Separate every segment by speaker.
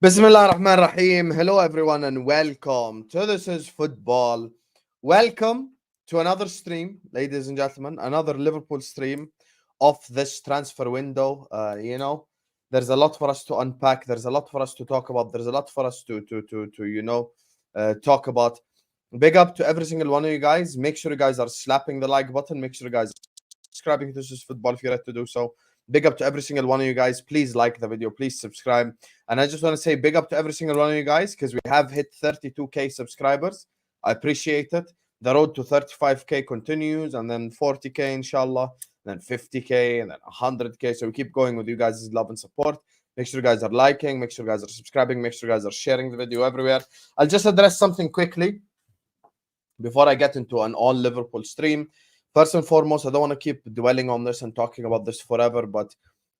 Speaker 1: Bismillah ar-Rahman rahim. Hello, everyone, and welcome to This is Football. Welcome to another stream, ladies and gentlemen, another Liverpool stream of this transfer window. There's a lot for us to unpack. There's a lot for us to talk about. There's a lot for us to talk about. Big up to every single one of you guys. Make sure you guys are slapping the like button. Make sure you guys are subscribing to This is Football if you're ready to do so. Big up to every single one of you guys. Please like the video. Please subscribe. And I just want to say big up to every single one of you guys because we have hit 32k subscribers. I appreciate it. The road to 35k continues, and then 40k, inshallah, then 50k, and then 100k. So we keep going with you guys' love and support. Make sure you guys are liking, make sure you guys are subscribing, make sure you guys are sharing the video everywhere. I'll just address something quickly before I get into an all Liverpool stream. First and foremost, I don't want to keep dwelling on this and talking about this forever, but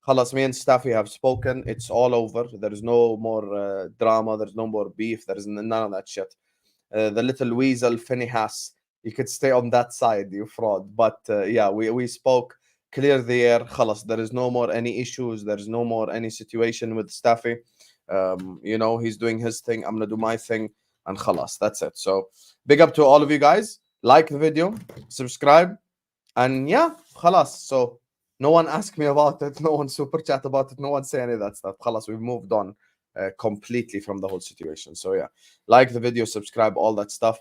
Speaker 1: Khalas, me and Staffy have spoken. It's all over. There is no more drama. There's no more beef. There is none of that shit. The little weasel, Phineas, you could stay on that side, you fraud. But yeah, we spoke, clear the air. Khalas, there is no more any issues. There's no more any situation with Staffy. He's doing his thing. I'm going to do my thing. And khalas, that's it. So big up to all of you guys. Like the video, subscribe. And yeah, khalas. So no one asked me about it. No one super chat about it. No one say any of that stuff. Khalas, we've moved on completely from the whole situation. So yeah, like the video, subscribe, all that stuff.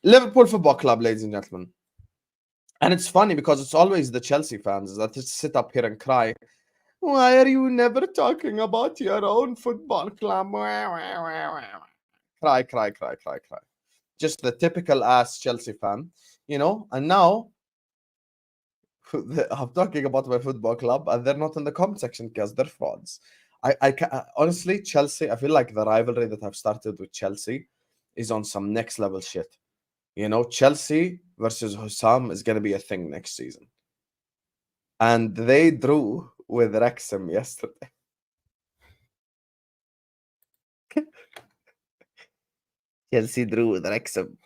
Speaker 1: Liverpool Football Club, ladies and gentlemen. And it's funny because it's always the Chelsea fans that just sit up here and cry. Why are you never talking about your own football club? Cry, cry, cry, cry, cry. Just the typical ass Chelsea fan, and now I'm talking about my football club and they're not in the comment section because they're frauds. Honestly, Chelsea, I feel like the rivalry that I've started with Chelsea is on some next level shit. Chelsea versus Hussam is going to be a thing next season. And they drew with Wrexham yesterday. Chelsea drew with Wrexham.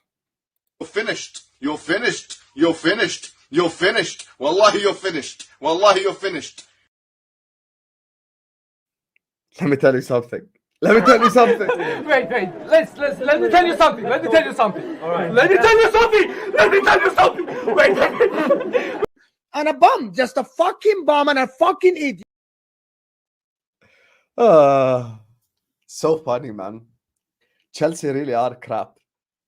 Speaker 2: You're finished. You're finished. You're finished. You're finished. Wallahi, you're finished. Wallahi, you're finished.
Speaker 1: Let me tell you something. Let me tell you something.
Speaker 3: Wait. Let me tell you something. Let me tell you something. All right. Let me tell you something. Let me tell you something. Wait.
Speaker 4: And a bum, just a fucking bum and a fucking idiot.
Speaker 1: So funny, man. Chelsea really are crap.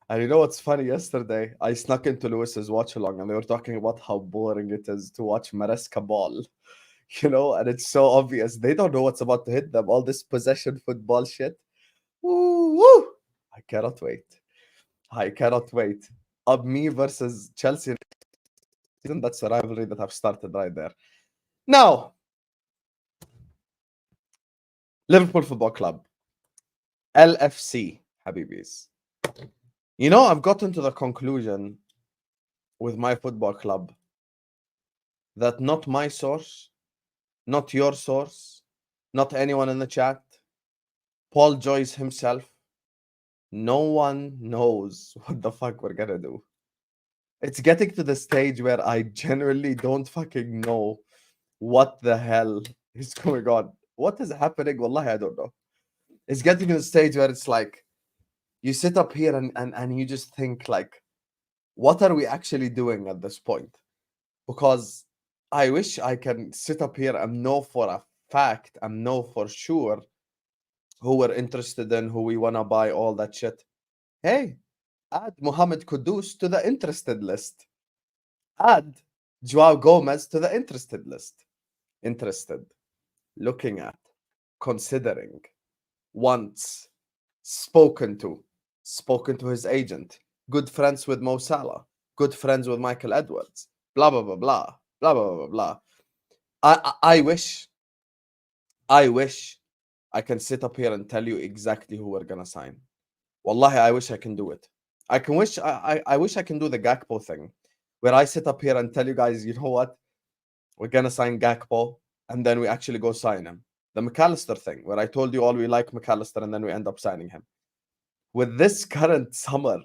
Speaker 1: And you know what's funny? Yesterday, I snuck into Lewis's watch along and they were talking about how boring it is to watch Maresca ball. And it's so obvious. They don't know what's about to hit them. All this possession football shit. Woo! I cannot wait. I cannot wait. Me versus Chelsea. That's the rivalry that I've started right there. Now, Liverpool Football Club. LFC, Habibis. I've gotten to the conclusion with my football club that not my source, not your source, not anyone in the chat, Paul Joyce himself, no one knows what the fuck we're gonna do. It's getting to the stage where I genuinely don't fucking know what the hell is going on. What is happening? Wallahi, I don't know. It's getting to the stage where it's like, you sit up here and you just think like, what are we actually doing at this point? Because I wish I can sit up here and know for a fact and know for sure who we're interested in, who we want to buy, all that shit. Hey, add Mohamed Kudus to the interested list. Add Joao Gomes to the interested list. Interested, looking at, considering, once, spoken to his agent, good friends with Mo Salah, good friends with Michael Edwards, blah, blah, blah, blah, blah, blah, blah, blah. I wish I can sit up here and tell you exactly who we're gonna sign. Wallahi, I wish I can do it. I wish I can do the Gakpo thing, where I sit up here and tell you guys, you know what? We're gonna sign Gakpo, and then we actually go sign him. The McAllister thing, where I told you all we like McAllister, and then we end up signing him. With this current summer,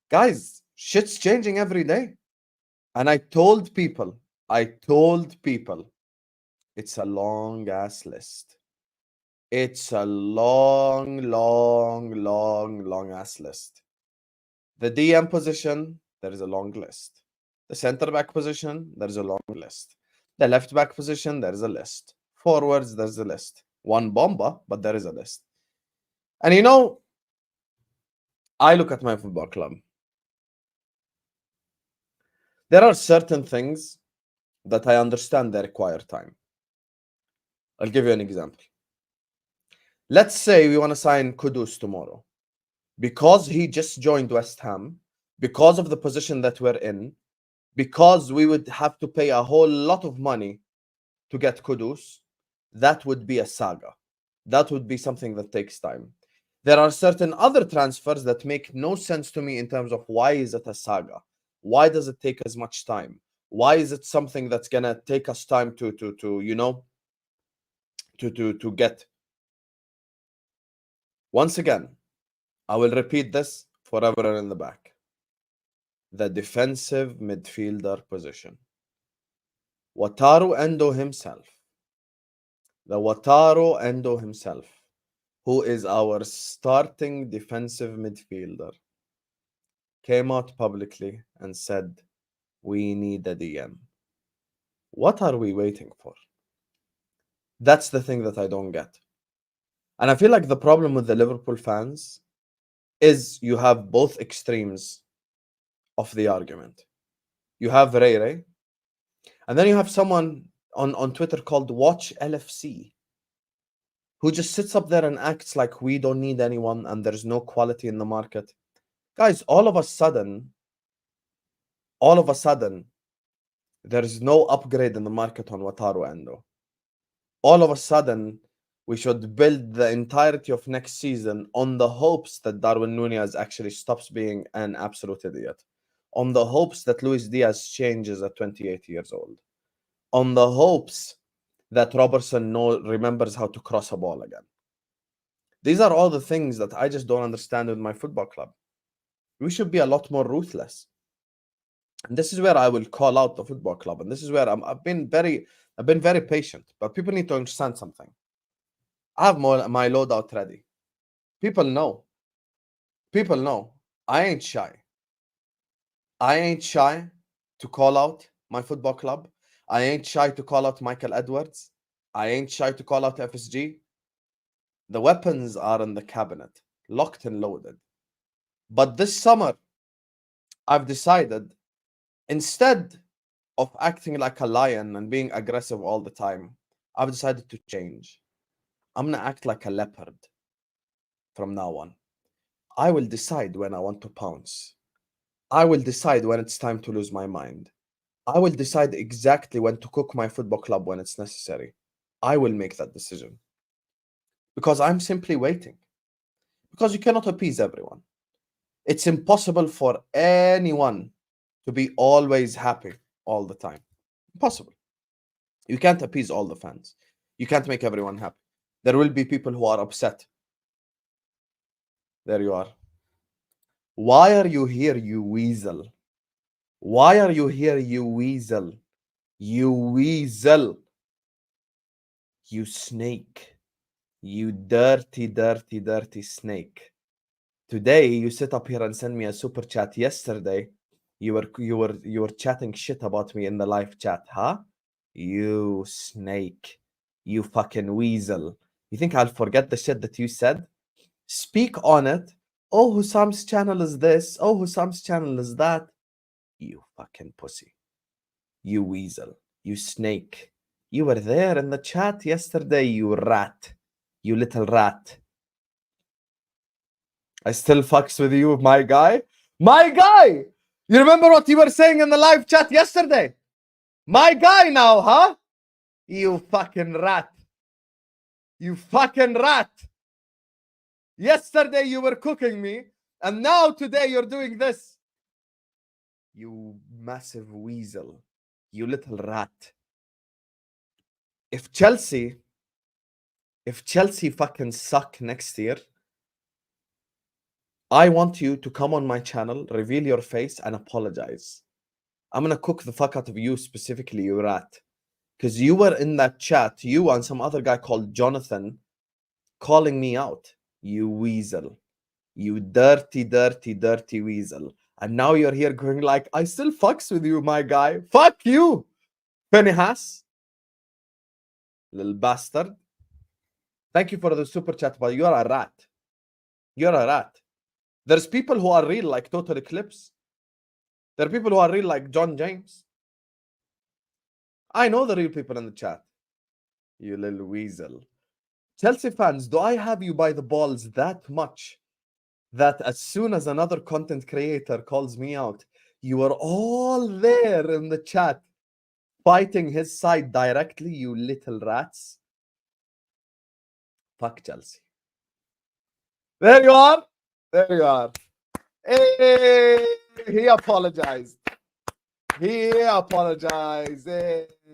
Speaker 1: guys, shit's changing every day. And I told people, it's a long ass list. It's a long ass list. The DM position, there is a long list. The center back position, there is a long list. The left back position, there is a list. Forwards, there's a list. One bomba, but there is a list. And you know, I look at my football club. There are certain things that I understand they require time. I'll give you an example. Let's say we want to sign Kudus tomorrow. Because he just joined West Ham, because of the position that we're in, because we would have to pay a whole lot of money to get Kudus, that would be a saga. That would be something that takes time. There are certain other transfers that make no sense to me in terms of why is it a saga? Why does it take as much time? Why is it something that's gonna take us time to get? Once again, I will repeat this for everyone in the back. The defensive midfielder position. Wataru Endo himself. The Wataru Endo himself, who is our starting defensive midfielder, came out publicly and said, we need a DM. What are we waiting for? That's the thing that I don't get. And I feel like the problem with the Liverpool fans is you have both extremes of the argument. You have Ray, and then you have someone on Twitter called Watch LFC, who just sits up there and acts like we don't need anyone and there's no quality in the market. Guys, all of a sudden, there is no upgrade in the market on Wataru Endo. All of a sudden, we should build the entirety of next season on the hopes that Darwin Núñez actually stops being an absolute idiot. On the hopes that Luis Diaz changes at 28 years old. On the hopes that Robertson remembers how to cross a ball again. These are all the things that I just don't understand with my football club. We should be a lot more ruthless. And this is where I will call out the football club. And this is where I've been very patient. But people need to understand something. I have my loadout ready. People know. I ain't shy. I ain't shy to call out my football club. I ain't shy to call out Michael Edwards. I ain't shy to call out FSG. The weapons are in the cabinet, locked and loaded. But this summer, I've decided, instead of acting like a lion and being aggressive all the time, I've decided to change. I'm going to act like a leopard from now on. I will decide when I want to pounce. I will decide when it's time to lose my mind. I will decide exactly when to cook my football club when it's necessary. I will make that decision. Because I'm simply waiting. Because you cannot appease everyone. It's impossible for anyone to be always happy all the time. Impossible. You can't appease all the fans. You can't make everyone happy. There will be people who are upset. There you are. Why are you here, you weasel? Why are you here, you weasel? You weasel. You snake. You dirty snake. Today you sit up here and send me a super chat. Yesterday you were chatting shit about me in the live chat, huh? You snake. You fucking weasel. You think I'll forget the shit that you said? Speak on it. Oh, Husam's channel is this. Oh, Husam's channel is that. You fucking pussy. You weasel. You snake. You were there in the chat yesterday, you rat. You little rat. I still fucks with you, my guy. My guy! You remember what you were saying in the live chat yesterday? My guy now, huh? You fucking rat. You fucking rat. Yesterday you were cooking me, and now today you're doing this. You massive weasel. You little rat. If Chelsea fucking suck next year, I want you to come on my channel, reveal your face, and apologize. I'm gonna cook the fuck out of you specifically, you rat. Because you were in that chat, you and some other guy called Jonathan, calling me out. You weasel. You dirty, dirty, dirty weasel. And now you're here going like, I still fucks with you, my guy. Fuck you, Finihas. Little bastard. Thank you for the super chat, but you're a rat. You're a rat. There's people who are real like Total Eclipse. There are people who are real like John James. I know the real people in the chat. You little weasel. Chelsea fans, do I have you by the balls that much that as soon as another content creator calls me out, you are all there in the chat fighting his side directly, you little rats? Fuck Chelsea. There you are. There you are. Hey, he apologized. He apologized.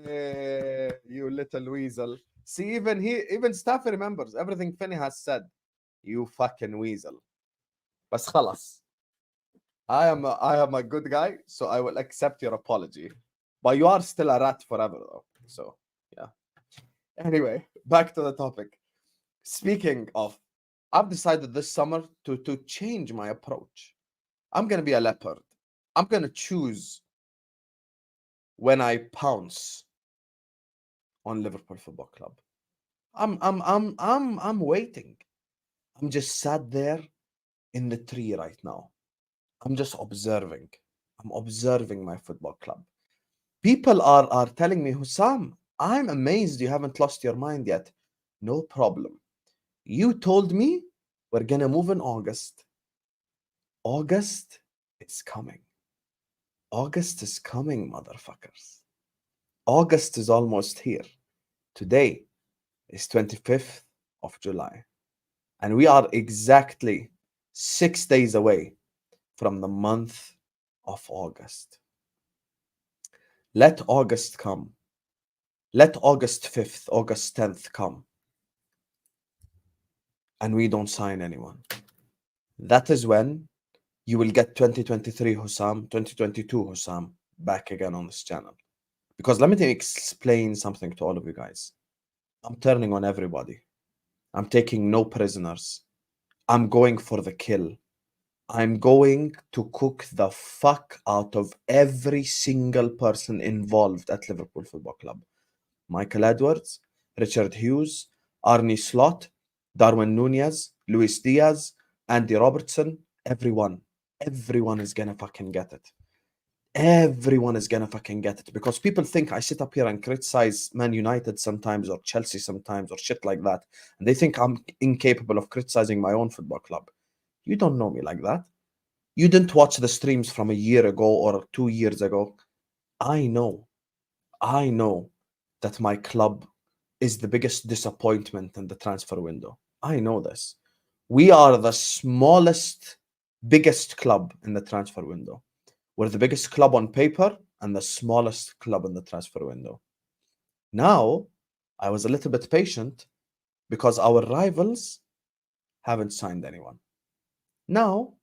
Speaker 1: Hey, you little weasel. See, even Staffy remembers everything Finney has said. You fucking weasel. Bas khalas. I am a good guy, so I will accept your apology. But you are still a rat forever, though. So, yeah. Anyway, back to the topic. Speaking of, I've decided this summer to change my approach. I'm going to be a leopard. I'm going to choose when I pounce on Liverpool Football Club. I'm waiting. I'm just sat there in the tree right now. I'm just observing. I'm observing my football club. People are telling me, Hussam, I'm amazed you haven't lost your mind yet. No problem. You told me we're going to move in August. August is coming. August is coming, motherfuckers. August is almost here. Today is 25th of July. And we are exactly 6 days away from the month of August. Let August come. Let August 5th, August 10th come. And we don't sign anyone. That is when you will get 2023 Hussam, 2022 Hussam back again on this channel. Because let me explain something to all of you guys. I'm turning on everybody. I'm taking no prisoners. I'm going for the kill. I'm going to cook the fuck out of every single person involved at Liverpool Football Club. Michael Edwards, Richard Hughes, Arne Slot, Darwin Nunez, Luis Diaz, Andy Robertson, everyone is gonna fucking get it. Everyone is gonna fucking get it, because people think I sit up here and criticize Man United sometimes or Chelsea sometimes or shit like that, and they think I'm incapable of criticizing my own football club. You don't know me like that. You didn't watch the streams from a year ago or 2 years ago. I know that my club is the biggest disappointment in the transfer window. I know this. We are the biggest club in the transfer window. We're the biggest club on paper and the smallest club in the transfer window. Now, I was a little bit patient because our rivals haven't signed anyone. Now,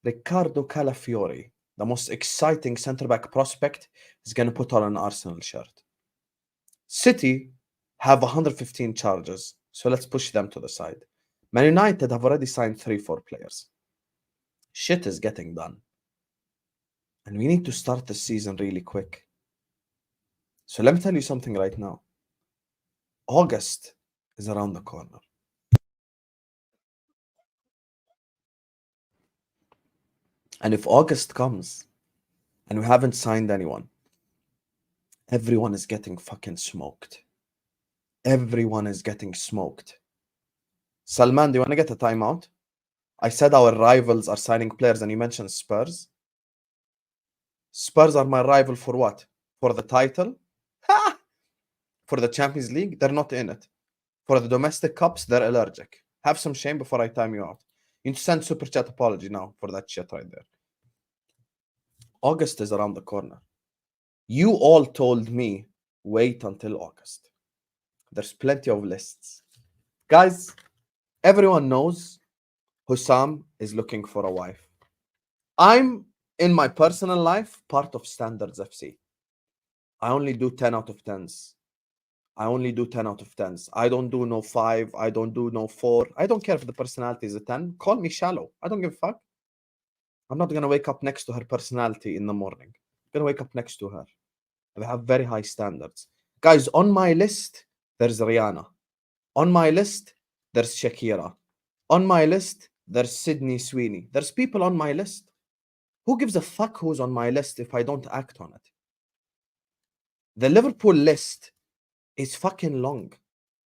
Speaker 1: Riccardo Calafiori, the most exciting centre-back prospect, is going to put on an Arsenal shirt. City have 115 charges, so let's push them to the side. Man United have already signed 3-4 players. Shit is getting done. And we need to start the season really quick. So let me tell you something right now. August is around the corner. And if August comes and we haven't signed anyone, everyone is getting fucking smoked. Everyone is getting smoked. Salman, do you want to get a timeout? I said our rivals are signing players and you mentioned Spurs. Spurs are my rival for what? For the title? Ha! For the Champions League? They're not in it. For the domestic cups, they're allergic. Have some shame before I time you out. You need to send super chat apology now for that shit right there. August is around the corner. You all told me, wait until August. There's plenty of lists. Guys, everyone knows Hussam is looking for a wife. I'm, in my personal life, part of Standards FC. I only do 10 out of 10s. I only do 10 out of 10s. I don't do no 5. I don't do no 4. I don't care if the personality is a 10. Call me shallow. I don't give a fuck. I'm not going to wake up next to her personality in the morning. I'm going to wake up next to her. I have very high standards. Guys, on my list, there's Rihanna. On my list, there's Shakira. On my list, there's Sydney Sweeney. There's people on my list. Who gives a fuck who's on my list if I don't act on it? The Liverpool list is fucking long.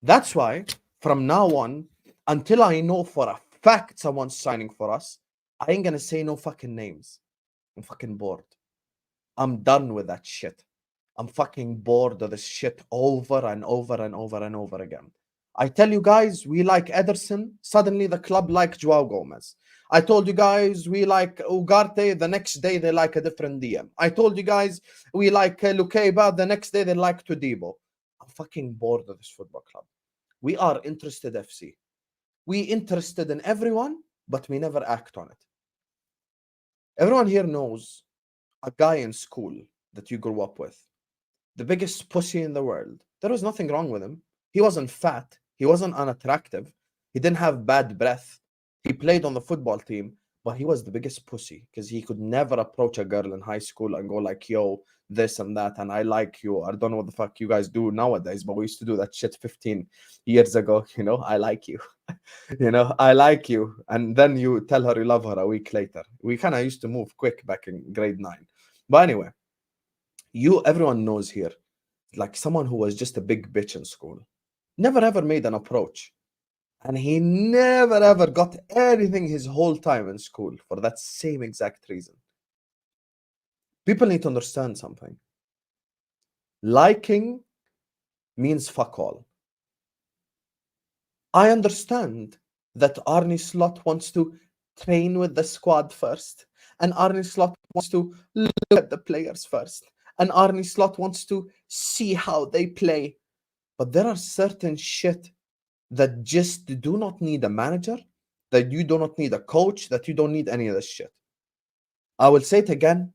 Speaker 1: That's why, from now on, until I know for a fact someone's signing for us, I ain't gonna say no fucking names. I'm fucking bored. I'm done with that shit. I'm fucking bored of this shit over and over and over and over again. I tell you guys, we like Ederson. Suddenly the club like Joao Gomes. I told you guys we like Ugarte. The next day they like a different DM. I told you guys we like Lukeba. The next day they like Todibo. I'm fucking bored of this football club. We are interested FC. We interested in everyone, but we never act on it. Everyone here knows a guy in school that you grew up with. The biggest pussy in the world. There was nothing wrong with him. He wasn't fat. He wasn't unattractive. He didn't have bad breath. He played on the football team, but he was the biggest pussy because he could never approach a girl in high school and go like, yo, this and that, and I like you. I don't know what the fuck you guys do nowadays, but we used to do that shit 15 years ago. You know, I like you. You know, I like you. And then you tell her you love her a week later. We kind of used to move quick back in grade 9. But anyway, everyone knows here, like someone who was just a big bitch in school. Never ever made an approach. And he never ever got anything his whole time in school for that same exact reason. People need to understand something. Liking means fuck all. I understand that Arne Slot wants to train with the squad first, and Arne Slot wants to look at the players first, and Arne Slot wants to see how they play. But there are certain shit that just do not need a manager, that you do not need a coach, that you don't need any of this shit. I will say it again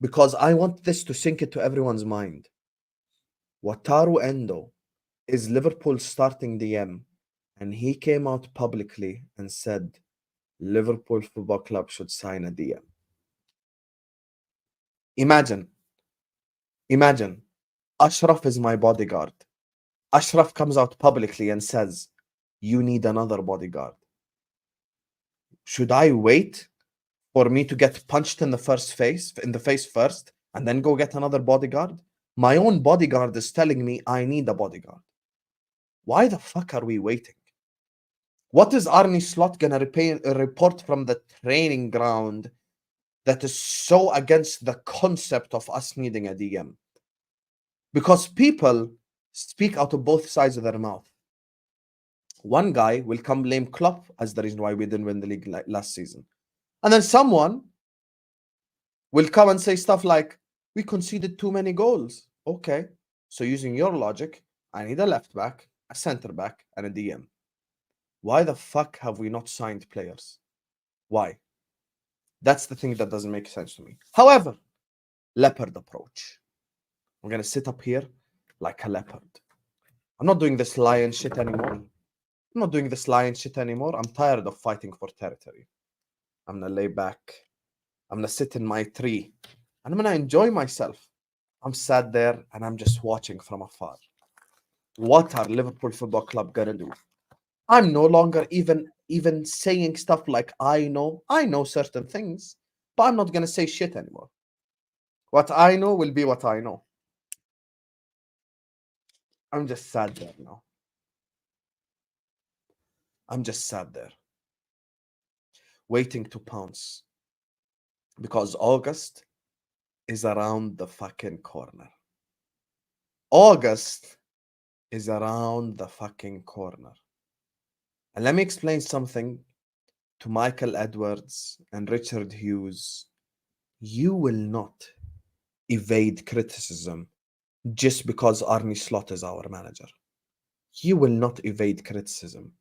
Speaker 1: because I want this to sink into everyone's mind. Wataru Endo is Liverpool's starting DM, and he came out publicly and said Liverpool Football Club should sign a DM. Imagine, Ashraf is my bodyguard. Ashraf comes out publicly and says, you need another bodyguard. Should I wait for me to get punched in the face first, and then go get another bodyguard? My own bodyguard is telling me I need a bodyguard. Why the fuck are we waiting? What is Arne Slot gonna report from the training ground that is so against the concept of us needing a DM? Because people speak out of both sides of their mouth. One guy will come blame Klopp as the reason why we didn't win the league last season. And then someone will come and say stuff like, we conceded too many goals. Okay, so using your logic, I need a left back, a center back, and a DM. Why the fuck have we not signed players? Why? That's the thing that doesn't make sense to me. However, leopard approach. I'm going to sit up here like a leopard. I'm not doing this lion shit anymore. I'm tired of fighting for territory. I'm going to lay back. I'm going to sit in my tree. And I'm going to enjoy myself. I'm sat there and I'm just watching from afar. What are Liverpool Football Club going to do? I'm no longer even saying stuff like I know certain things, but I'm not going to say shit anymore. What I know will be what I know. I'm just sat there now. I'm just sat there waiting to pounce because August is around the fucking corner. August is around the fucking corner. And let me explain something to Michael Edwards and Richard Hughes. You will not evade criticism just because Arne Slot is our manager. You will not evade criticism.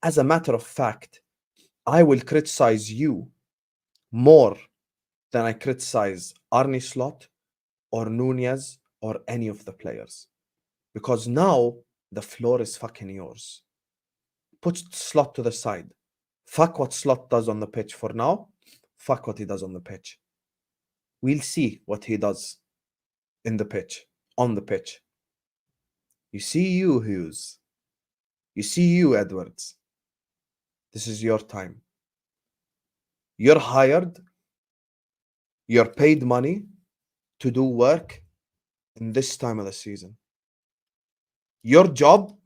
Speaker 1: As a matter of fact, I will criticize you more than I criticize Arne Slot or Nunez or any of the players. Because now the floor is fucking yours. Put Slot to the side. Fuck what Slot does on the pitch for now. Fuck what he does on the pitch. We'll see what he does in the pitch, on the pitch. You see you, Hughes. You see you, Edwards. This is your time. You're hired. You're paid money to do work in this time of the season. Your job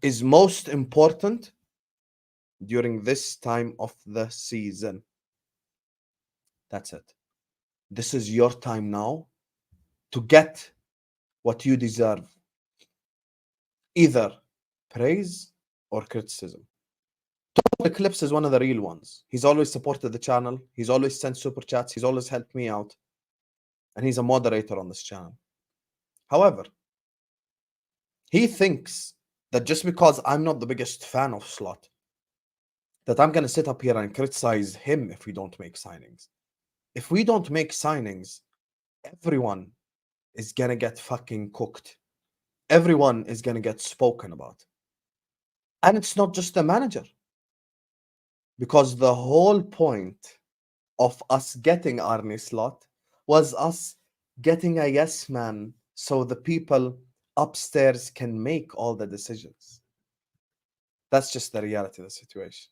Speaker 1: is most important during this time of the season. That's it. This is your time now to get what you deserve. Either praise or criticism. The Clips is one of the real ones. He's always supported the channel. He's always sent super chats. He's always helped me out. And he's a moderator on this channel. However, he thinks that just because I'm not the biggest fan of Slot, that I'm going to sit up here and criticize him if we don't make signings. If we don't make signings, everyone is going to get fucking cooked. Everyone is going to get spoken about. And it's not just the manager. Because the whole point of us getting Arne Slot was us getting a yes man so the people upstairs can make all the decisions. That's just the reality of the situation.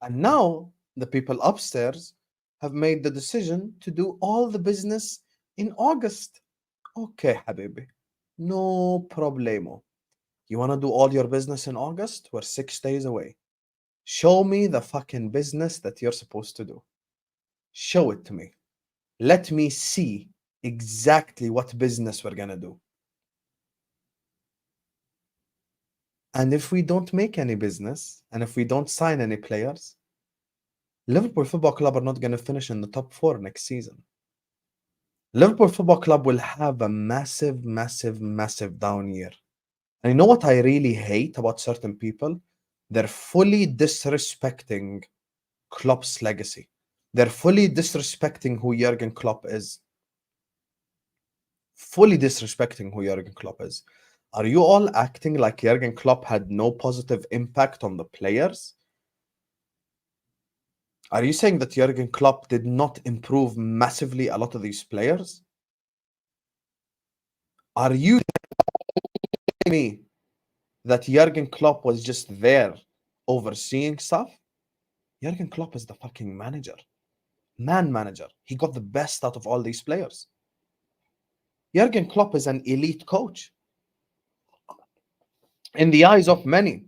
Speaker 1: And now the people upstairs have made the decision to do all the business in August. Okay, Habibi. No problemo. You want to do all your business in August? We're 6 days away. Show me the fucking business that you're supposed to do. Show it to me. Let me see exactly what business we're going to do. And if we don't make any business, and if we don't sign any players, Liverpool Football Club are not going to finish in the top 4 next season. Liverpool Football Club will have a massive, massive, massive down year. And you know what I really hate about certain people? They're fully disrespecting Klopp's legacy. They're fully disrespecting who Jurgen Klopp is. Fully disrespecting who Jurgen Klopp is. Are you all acting like Jurgen Klopp had no positive impact on the players? Are you saying that Jurgen Klopp did not improve massively a lot of these players? Are you telling me that Jurgen Klopp was just there overseeing stuff? Jurgen Klopp is the fucking manager. Man manager. He got the best out of all these players. Jurgen Klopp is an elite coach. In the eyes of many,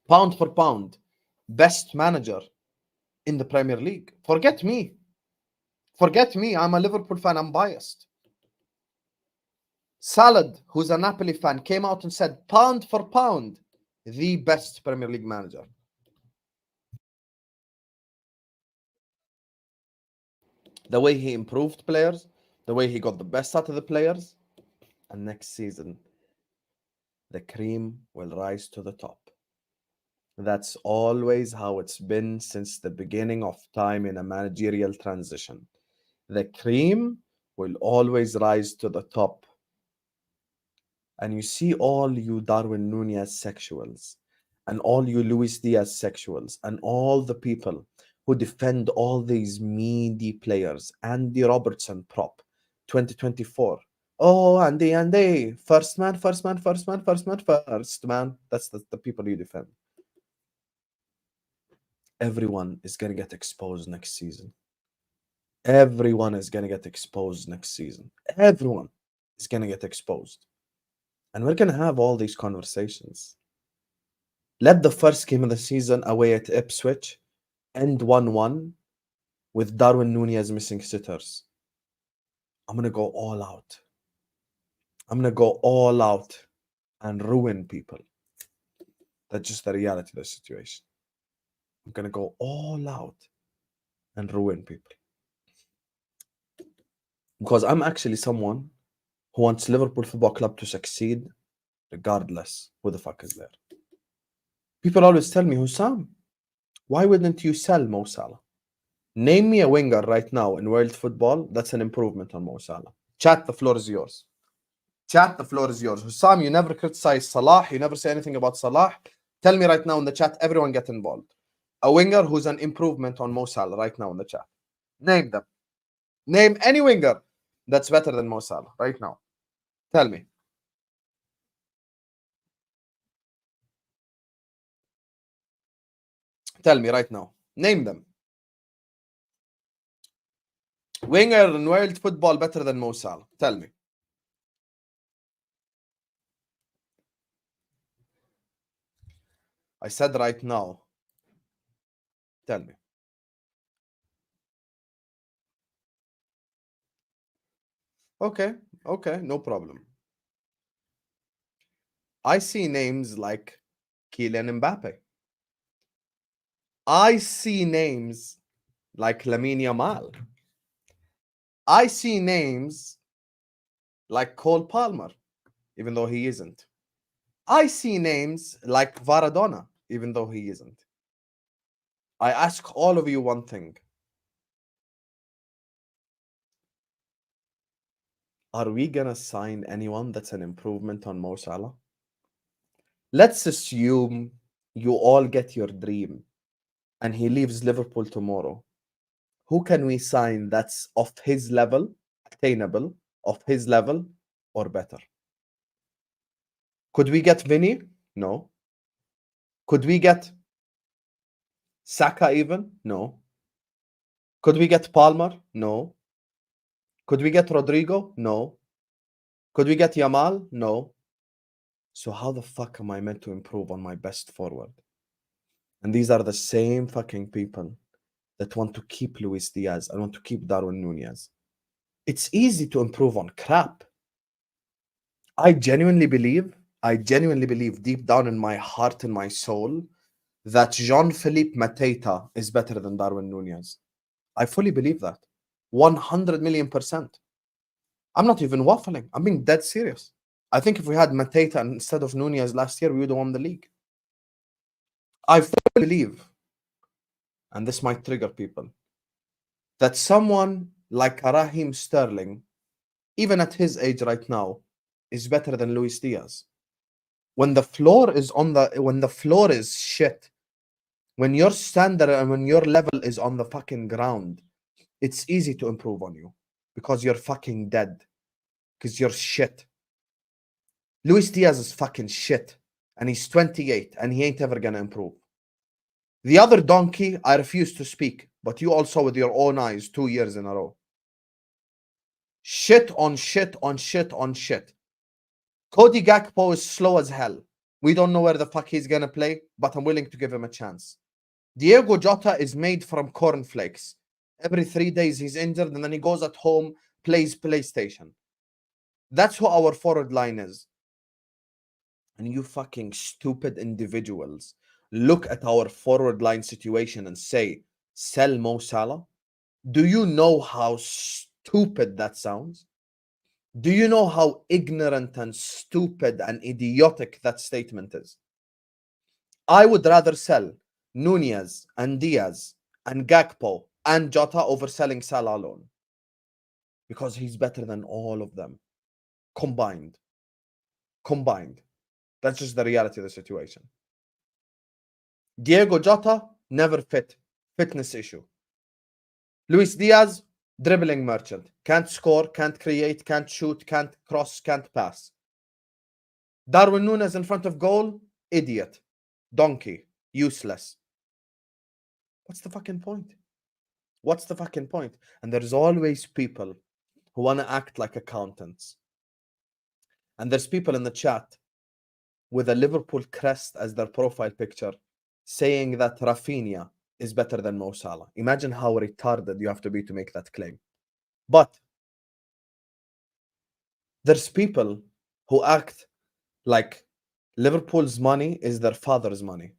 Speaker 1: pound for pound, best manager in the Premier League. Forget me. Forget me. I'm a Liverpool fan. I'm biased. Salad, who's a Napoli fan, came out and said, pound for pound, the best Premier League manager. The way he improved players, the way he got the best out of the players. And next season, the cream will rise to the top. That's always how it's been since the beginning of time in a managerial transition. The cream will always rise to the top. And you see all you Darwin Nunez sexuals and all you Luis Diaz sexuals and all the people who defend all these meaty players. Andy Robertson prop, 2024. Oh, Andy, first man. That's the people you defend. Everyone is going to get exposed next season. Everyone is going to get exposed next season. Everyone is going to get exposed. And we're going to have all these conversations. Let the first game of the season away at Ipswich end 1-1 with Darwin Nunez missing sitters. I'm going to go all out. I'm going to go all out and ruin people. That's just the reality of the situation. I'm going to go all out and ruin people. Because I'm actually someone who wants Liverpool Football Club to succeed regardless who the fuck is there. People always tell me, Hussam, why wouldn't you sell Mo Salah? Name me a winger right now in world football that's an improvement on Mo Salah. Chat, the floor is yours. Chat, the floor is yours. Hussam, you never criticize Salah. You never say anything about Salah. Tell me right now in the chat, everyone get involved. A winger who's an improvement on Mo Salah right now in the chat. Name them. Name any winger that's better than Mo Salah right now. Tell me. Tell me right now. Name them. Winger in world football better than Mo Salah. Tell me. I said right now. Tell me. Okay, no problem. I see names like Kylian Mbappe. I see names like Lamine Yamal. I see names like Cole Palmer, even though he isn't. I see names like Maradona, even though he isn't. I ask all of you one thing. Are we gonna sign anyone that's an improvement on Mo Salah? Let's assume you all get your dream and he leaves Liverpool tomorrow. Who can we sign that's of his level, attainable, of his level, or better? Could we get Vinny? No. Could we get Saka even? No. Could we get Palmer? No. Could we get Rodrigo? No. Could we get Yamal? No. So how the fuck am I meant to improve on my best forward? And these are the same fucking people that want to keep Luis Diaz and want to keep Darwin Nunez. It's easy to improve on crap. I genuinely believe deep down in my heart and my soul that Jean-Philippe Mateta is better than Darwin Nunez. I fully believe that. 100 million%. I'm not even waffling. I'm being dead serious. I think if we had Mateta instead of Nunez last year, we would have won the league. I fully believe, and this might trigger people, that someone like Raheem Sterling, even at his age right now, is better than Luis Diaz. When the floor is shit, when your standard and when your level is on the fucking ground, it's easy to improve on you because you're fucking dead. Because you're shit. Luis Diaz is fucking shit. And he's 28 and he ain't ever gonna improve. The other donkey, I refuse to speak, but you all saw with your own eyes 2 years in a row. Shit on shit on shit on shit. Cody Gakpo is slow as hell. We don't know where the fuck he's gonna play, but I'm willing to give him a chance. Diego Jota is made from cornflakes. Every 3 days he's injured and then he goes at home, plays PlayStation. That's who our forward line is. And you fucking stupid individuals look at our forward line situation and say, sell Mo Salah? Do you know how stupid that sounds? Do you know how ignorant and stupid and idiotic that statement is? I would rather sell Nunez and Diaz and Gakpo and Jota over selling Salah alone. Because he's better than all of them. Combined. That's just the reality of the situation. Diego Jota, never fit. Fitness issue. Luis Diaz, dribbling merchant. Can't score, can't create, can't shoot, can't cross, can't pass. Darwin Nunez in front of goal, idiot. Donkey. Useless. What's the fucking point? What's the fucking point? And there's always people who want to act like accountants. And there's people in the chat with a Liverpool crest as their profile picture saying that Rafinha is better than Mo Salah. Imagine how retarded you have to be to make that claim. But there's people who act like Liverpool's money is their father's money.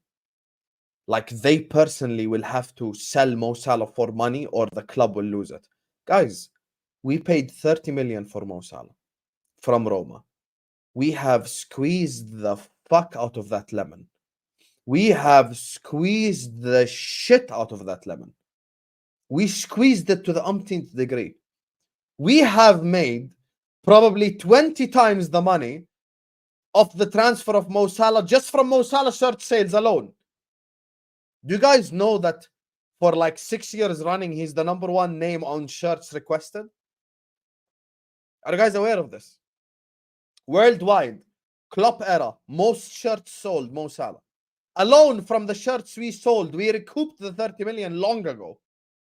Speaker 1: Like they personally will have to sell Mo Salah for money or the club will lose it. Guys, we paid 30 million for Mo Salah from Roma. We have squeezed the fuck out of that lemon. We have squeezed the shit out of that lemon. We squeezed it to the umpteenth degree. We have made probably 20 times the money of the transfer of Mo Salah just from Mo Salah shirt sales alone. Do you guys know that for like 6 years running, he's the #1 name on shirts requested? Are you guys aware of this? Worldwide, Klopp era, most shirts sold, Mo Salah. Alone from the shirts we sold, we recouped the 30 million long ago.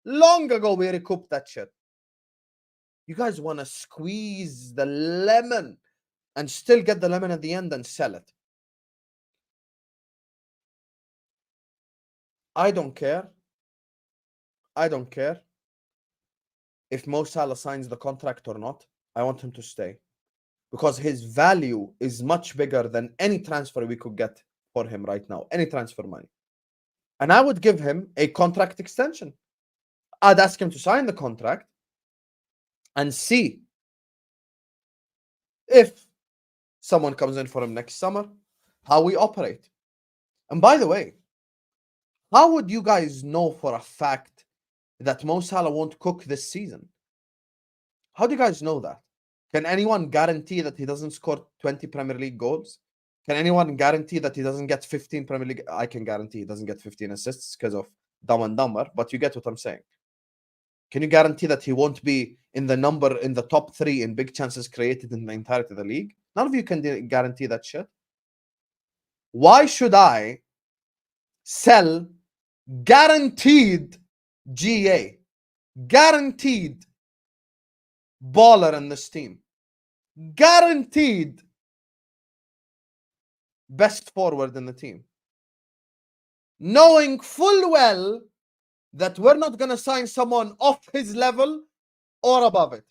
Speaker 1: Long ago, we recouped that shit. You guys want to squeeze the lemon and still get the lemon at the end and sell it. I don't care. I don't care if Mo Salah signs the contract or not. I want him to stay because his value is much bigger than any transfer we could get for him right now, any transfer money. And I would give him a contract extension. I'd ask him to sign the contract and see if someone comes in for him next summer, how we operate. And by the way, how would you guys know for a fact that Mo Salah won't cook this season? How do you guys know that? Can anyone guarantee that he doesn't score 20 Premier League goals? Can anyone guarantee that he doesn't get 15 Premier League? I can guarantee he doesn't get 15 assists because of Dumb and Dumber, but you get what I'm saying. Can you guarantee that he won't be in the top 3 in big chances created in the entirety of the league? None of you can guarantee that shit. Why should I sell guaranteed GA, guaranteed baller in this team, guaranteed best forward in the team, knowing full well that we're not going to sign someone off his level or above it?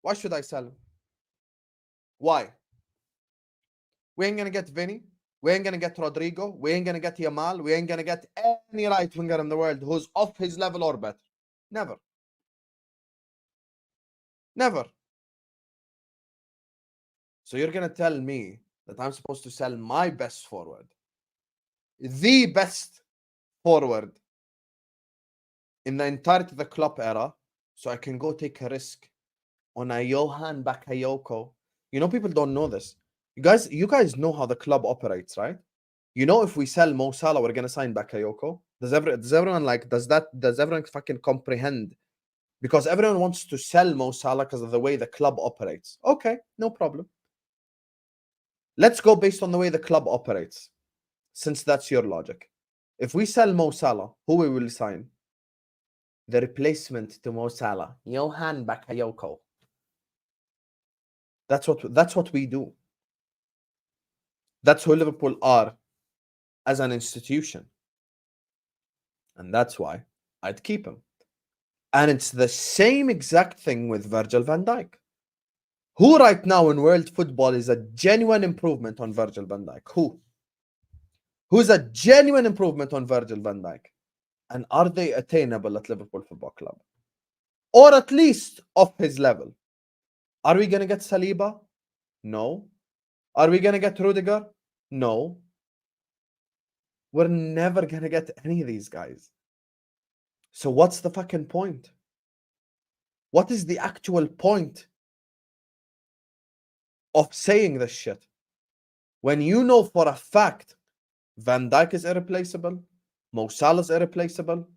Speaker 1: Why should I sell him? Why? We ain't going to get Vinny. We ain't going to get Rodrigo. We ain't going to get Yamal. We ain't going to get any right winger in the world who's off his level or better. Never. Never. So you're going to tell me that I'm supposed to sell my best forward, the best forward in the entirety of the club era, so I can go take a risk on a Johan Bakayoko. You know, people don't know this. You guys know how the club operates, right? You know, if we sell Mo Salah, we're gonna sign Bakayoko. Does everyone does everyone fucking comprehend? Because everyone wants to sell Mo Salah because of the way the club operates. Okay, no problem. Let's go based on the way the club operates, since that's your logic. If we sell Mo Salah, who we will sign? The replacement to Mo Salah, Johan Bakayoko. That's what we do. That's who Liverpool are as an institution. And that's why I'd keep him. And it's the same exact thing with Virgil van Dijk. Who right now in world football is a genuine improvement on Virgil van Dijk? Who? Who's a genuine improvement on Virgil van Dijk? And are they attainable at Liverpool Football Club? Or at least of his level? Are we going to get Saliba? No. Are we going to get Rudiger? No. We're never going to get any of these guys. So what's the fucking point? What is the actual point of saying this shit? When you know for a fact Van Dijk is irreplaceable, Mo Salah is irreplaceable.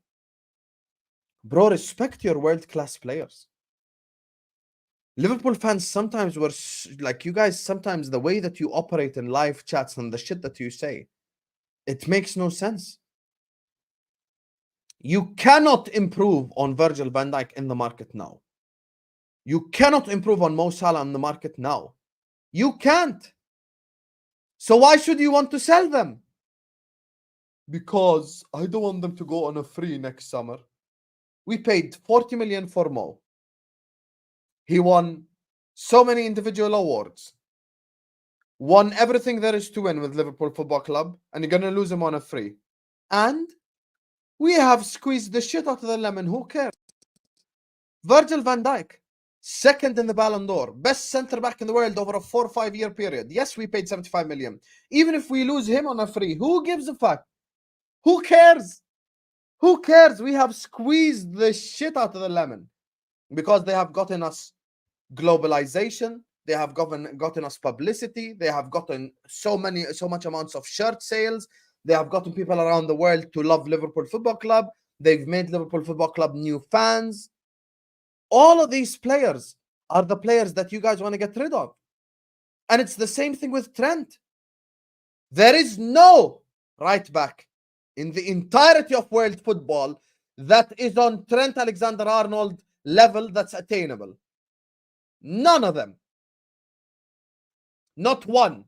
Speaker 1: Bro, respect your world-class players. Liverpool fans sometimes were like, you guys, sometimes the way that you operate in live chats and the shit that you say, it makes no sense. You cannot improve on Virgil van Dijk in the market now. You cannot improve on Mo Salah in the market now. You can't. So why should you want to sell them? Because I don't want them to go on a free next summer. We paid 40 million for Mo. He won so many individual awards. Won everything there is to win with Liverpool Football Club. And you're going to lose him on a free. And we have squeezed the shit out of the lemon. Who cares? Virgil van Dijk, second in the Ballon d'Or. Best centre-back in the world over a 4 or 5 year period. Yes, we paid 75 million. Even if we lose him on a free, who gives a fuck? Who cares? Who cares? We have squeezed the shit out of the lemon because they have gotten us globalization. They have gotten us publicity. They have gotten so much amounts of shirt sales. They have gotten people around the world to love Liverpool Football Club. They've made Liverpool Football Club new fans. All of these players are the players that you guys want to get rid of. And it's the same thing with Trent. There is no right back in the entirety of world football that is on Trent Alexander-Arnold level that's attainable. None of them. Not one.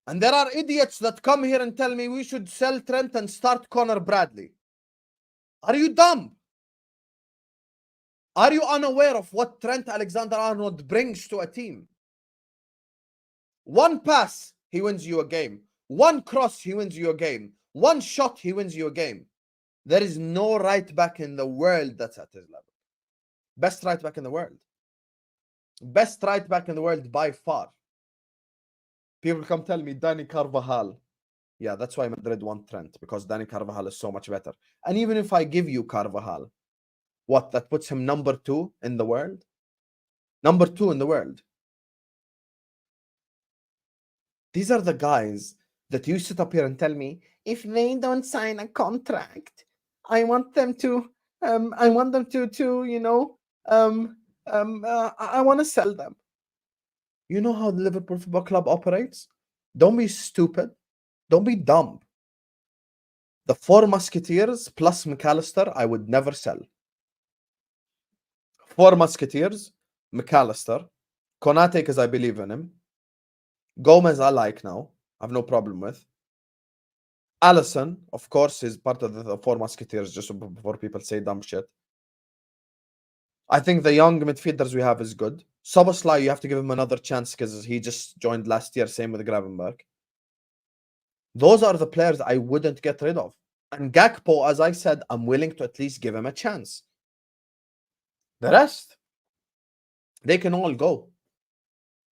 Speaker 1: And there are idiots that come here and tell me we should sell Trent and start Connor Bradley. Are you dumb? Are you unaware of what Trent Alexander-Arnold brings to a team? One pass, he wins you a game. One cross, he wins you a game. One shot, he wins you a game. There is no right back in the world that's at his level. Best right back in the world. Best right back in the world by far. People come tell me Dani Carvajal. Yeah, that's why Madrid want Trent, because Dani Carvajal is so much better. And even if I give you Carvajal, what, that puts him number 2 in the world? Number 2 in the world. These are the guys that you sit up here and tell me, if they don't sign a contract, I want them to, I want to sell them. You know how the Liverpool Football Club operates? Don't be stupid. Don't be dumb. The 4 Musketeers plus McAllister, I would never sell. 4 Musketeers, McAllister, Konate because I believe in him. Gomes I like now. I have no problem with. Alisson, of course, is part of the 4 Musketeers, just before people say dumb shit. I think the young midfielders we have is good. Szoboszlai, you have to give him another chance because he just joined last year. Same with Gravenberg. Those are the players I wouldn't get rid of. And Gakpo, as I said, I'm willing to at least give him a chance. The rest, they can all go.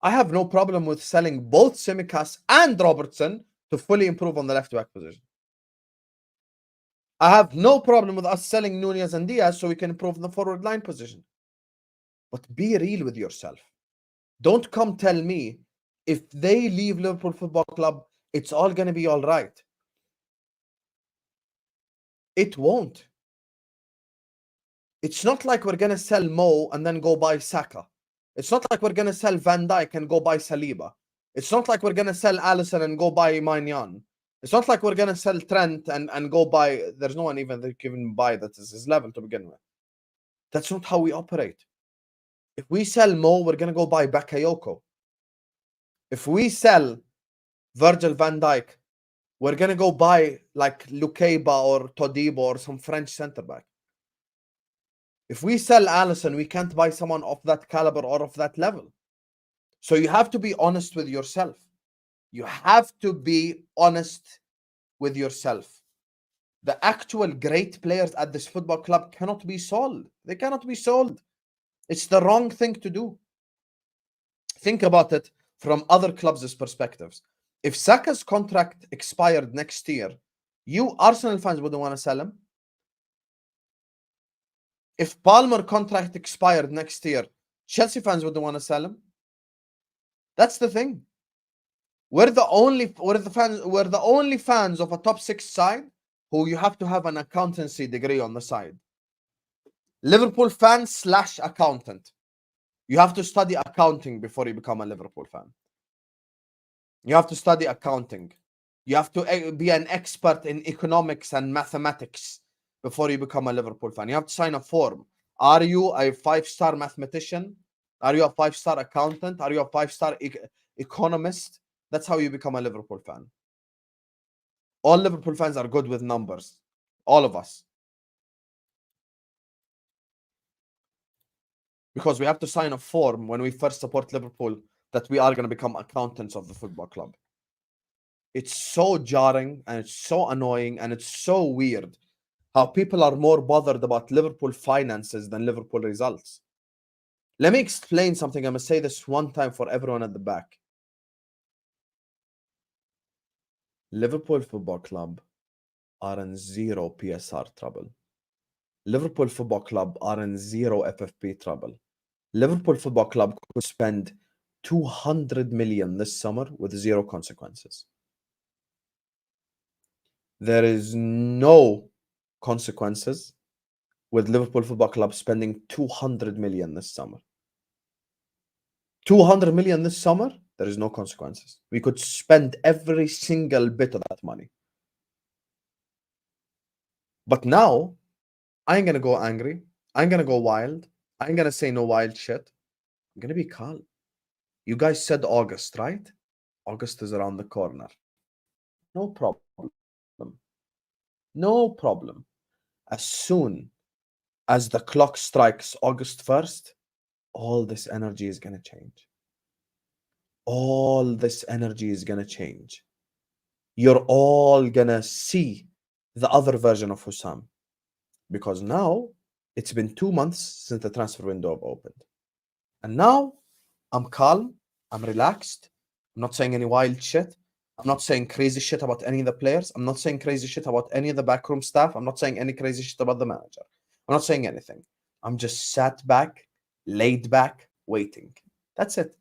Speaker 1: I have no problem with selling both Tsimikas and Robertson to fully improve on the left-back position. I have no problem with us selling Nunez and Diaz so we can improve the forward line position. But be real with yourself. Don't come tell me if they leave Liverpool Football Club, it's all going to be all right. It won't. It's not like we're going to sell Mo and then go buy Saka. It's not like we're going to sell Van Dijk and go buy Saliba. It's not like we're going to sell Alisson and go buy Maignan. It's not like we're going to sell Trent and go buy... There's no one even that can buy that is his level to begin with. That's not how we operate. If we sell Mo, we're going to go buy Bakayoko. If we sell Virgil van Dijk, we're going to go buy like Lukeba or Todibo or some French centre-back. If we sell Alisson, we can't buy someone of that caliber or of that level. So you have to be honest with yourself. You have to be honest with yourself. The actual great players at this football club cannot be sold. They cannot be sold. It's the wrong thing to do. Think about it from other clubs' perspectives. If Saka's contract expired next year, you Arsenal fans wouldn't want to sell him. If Palmer contract expired next year, Chelsea fans wouldn't want to sell him. That's the thing. We're the only fans of a top 6 side who you have to have an accountancy degree on the side. Liverpool fan / accountant. You have to study accounting before you become a Liverpool fan. You have to study accounting. You have to be an expert in economics and mathematics before you become a Liverpool fan. You have to sign a form. Are you a 5-star mathematician? Are you a 5-star accountant? Are you a 5-star economist? That's how you become a Liverpool fan. All Liverpool fans are good with numbers. All of us. Because we have to sign a form when we first support Liverpool that we are going to become accountants of the football club. It's so jarring and it's so annoying and it's so weird how people are more bothered about Liverpool finances than Liverpool results. Let me explain something. I'm going to say this one time for everyone at the back. Liverpool Football Club are in zero PSR trouble. Liverpool Football Club are in zero FFP trouble. Liverpool Football Club could spend 200 million this summer with zero consequences. There is no consequences with Liverpool Football Club spending 200 million this summer. 200 million this summer, there is no consequences. We could spend every single bit of that money. But now, I ain't going to go angry. I ain't going to go wild. I ain't going to say no wild shit. I'm going to be calm. You guys said August, right? August is around the corner. No problem. No problem. As soon as the clock strikes August 1st, all this energy is going to change. All this energy is going to change. You're all going to see the other version of Hussam. Because now, it's been 2 months since the transfer window opened. And now, I'm calm. I'm relaxed. I'm not saying any wild shit. I'm not saying crazy shit about any of the players. I'm not saying crazy shit about any of the backroom staff. I'm not saying any crazy shit about the manager. I'm not saying anything. I'm just sat back, laid back, waiting. That's it.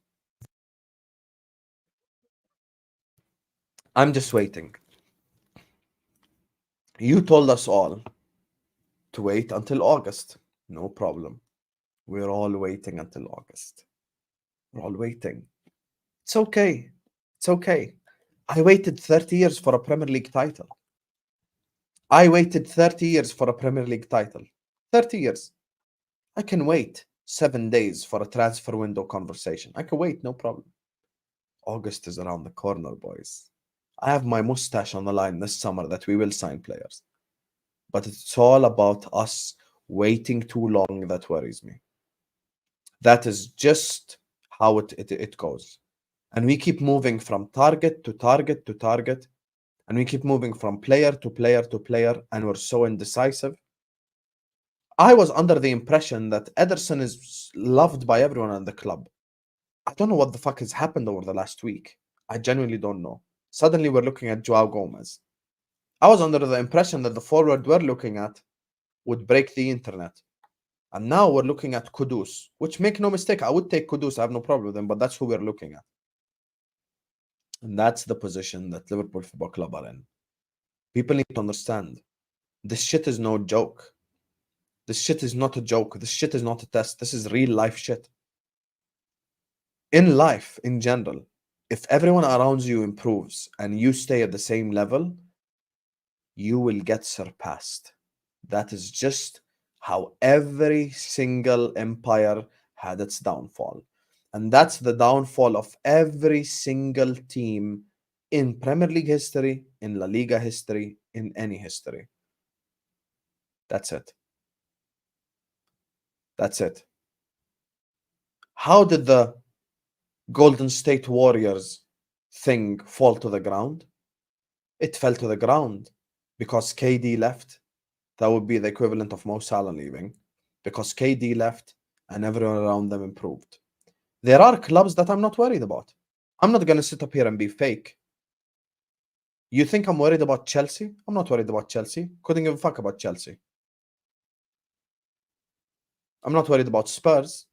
Speaker 1: I'm just waiting. You told us all to wait until August. No problem. We're all waiting until August. We're all waiting. It's okay. It's okay. I waited 30 years for a Premier League title. I waited 30 years for a Premier League title. 30 years. I can wait 7 days for a transfer window conversation. I can wait, no problem. August is around the corner, boys. I have my mustache on the line this summer that we will sign players. But it's all about us waiting too long that worries me. That is just how it goes. And we keep moving from target to target to target. And we keep moving from player to player to player. And we're so indecisive. I was under the impression that Ederson is loved by everyone in the club. I don't know what the fuck has happened over the last week. I genuinely don't know. Suddenly we're looking at Joao Gomes. I was under the impression that the forward we're looking at would break the internet. And now we're looking at Kudus, which, make no mistake, I would take Kudus. I have no problem with him, but that's who we're looking at. And that's the position that Liverpool Football Club are in. People need to understand, this shit is no joke. This shit is not a joke. This shit is not a test. This is real life shit. In life, in general, if everyone around you improves and you stay at the same level, you will get surpassed. That is just how every single empire had its downfall. And that's the downfall of every single team in Premier League history, in La Liga history, in any history. That's it. That's it. How did the Golden State Warriors thing fall to the ground? It fell to the ground because KD left. That would be the equivalent of Mo Salah leaving. Because KD left and everyone around them improved. There are clubs that I'm not worried about. I'm not going to sit up here and be fake. You think I'm worried about Chelsea? I'm not worried about Chelsea. Couldn't give a fuck about Chelsea. I'm not worried about Spurs.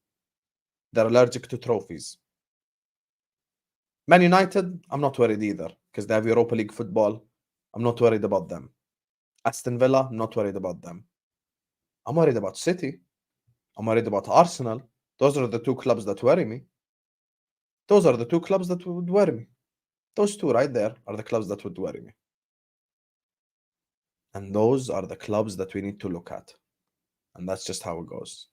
Speaker 1: They're allergic to trophies. Man United, I'm not worried either because they have Europa League football. I'm not worried about them. Aston Villa, I'm not worried about them. I'm worried about City. I'm worried about Arsenal. Those are the two clubs that worry me. Those are the two clubs that would worry me. Those two right there are the clubs that would worry me. And those are the clubs that we need to look at. And that's just how it goes.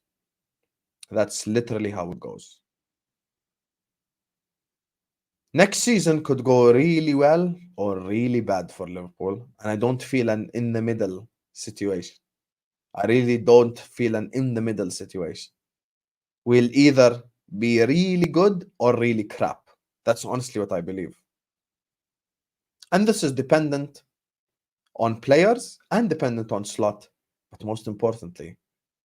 Speaker 1: That's literally how it goes. Next season could go really well or really bad for Liverpool. And I don't feel an in-the-middle situation. I really don't feel an in-the-middle situation. We'll either be really good or really crap. That's honestly what I believe. And this is dependent on players and dependent on slot. But most importantly,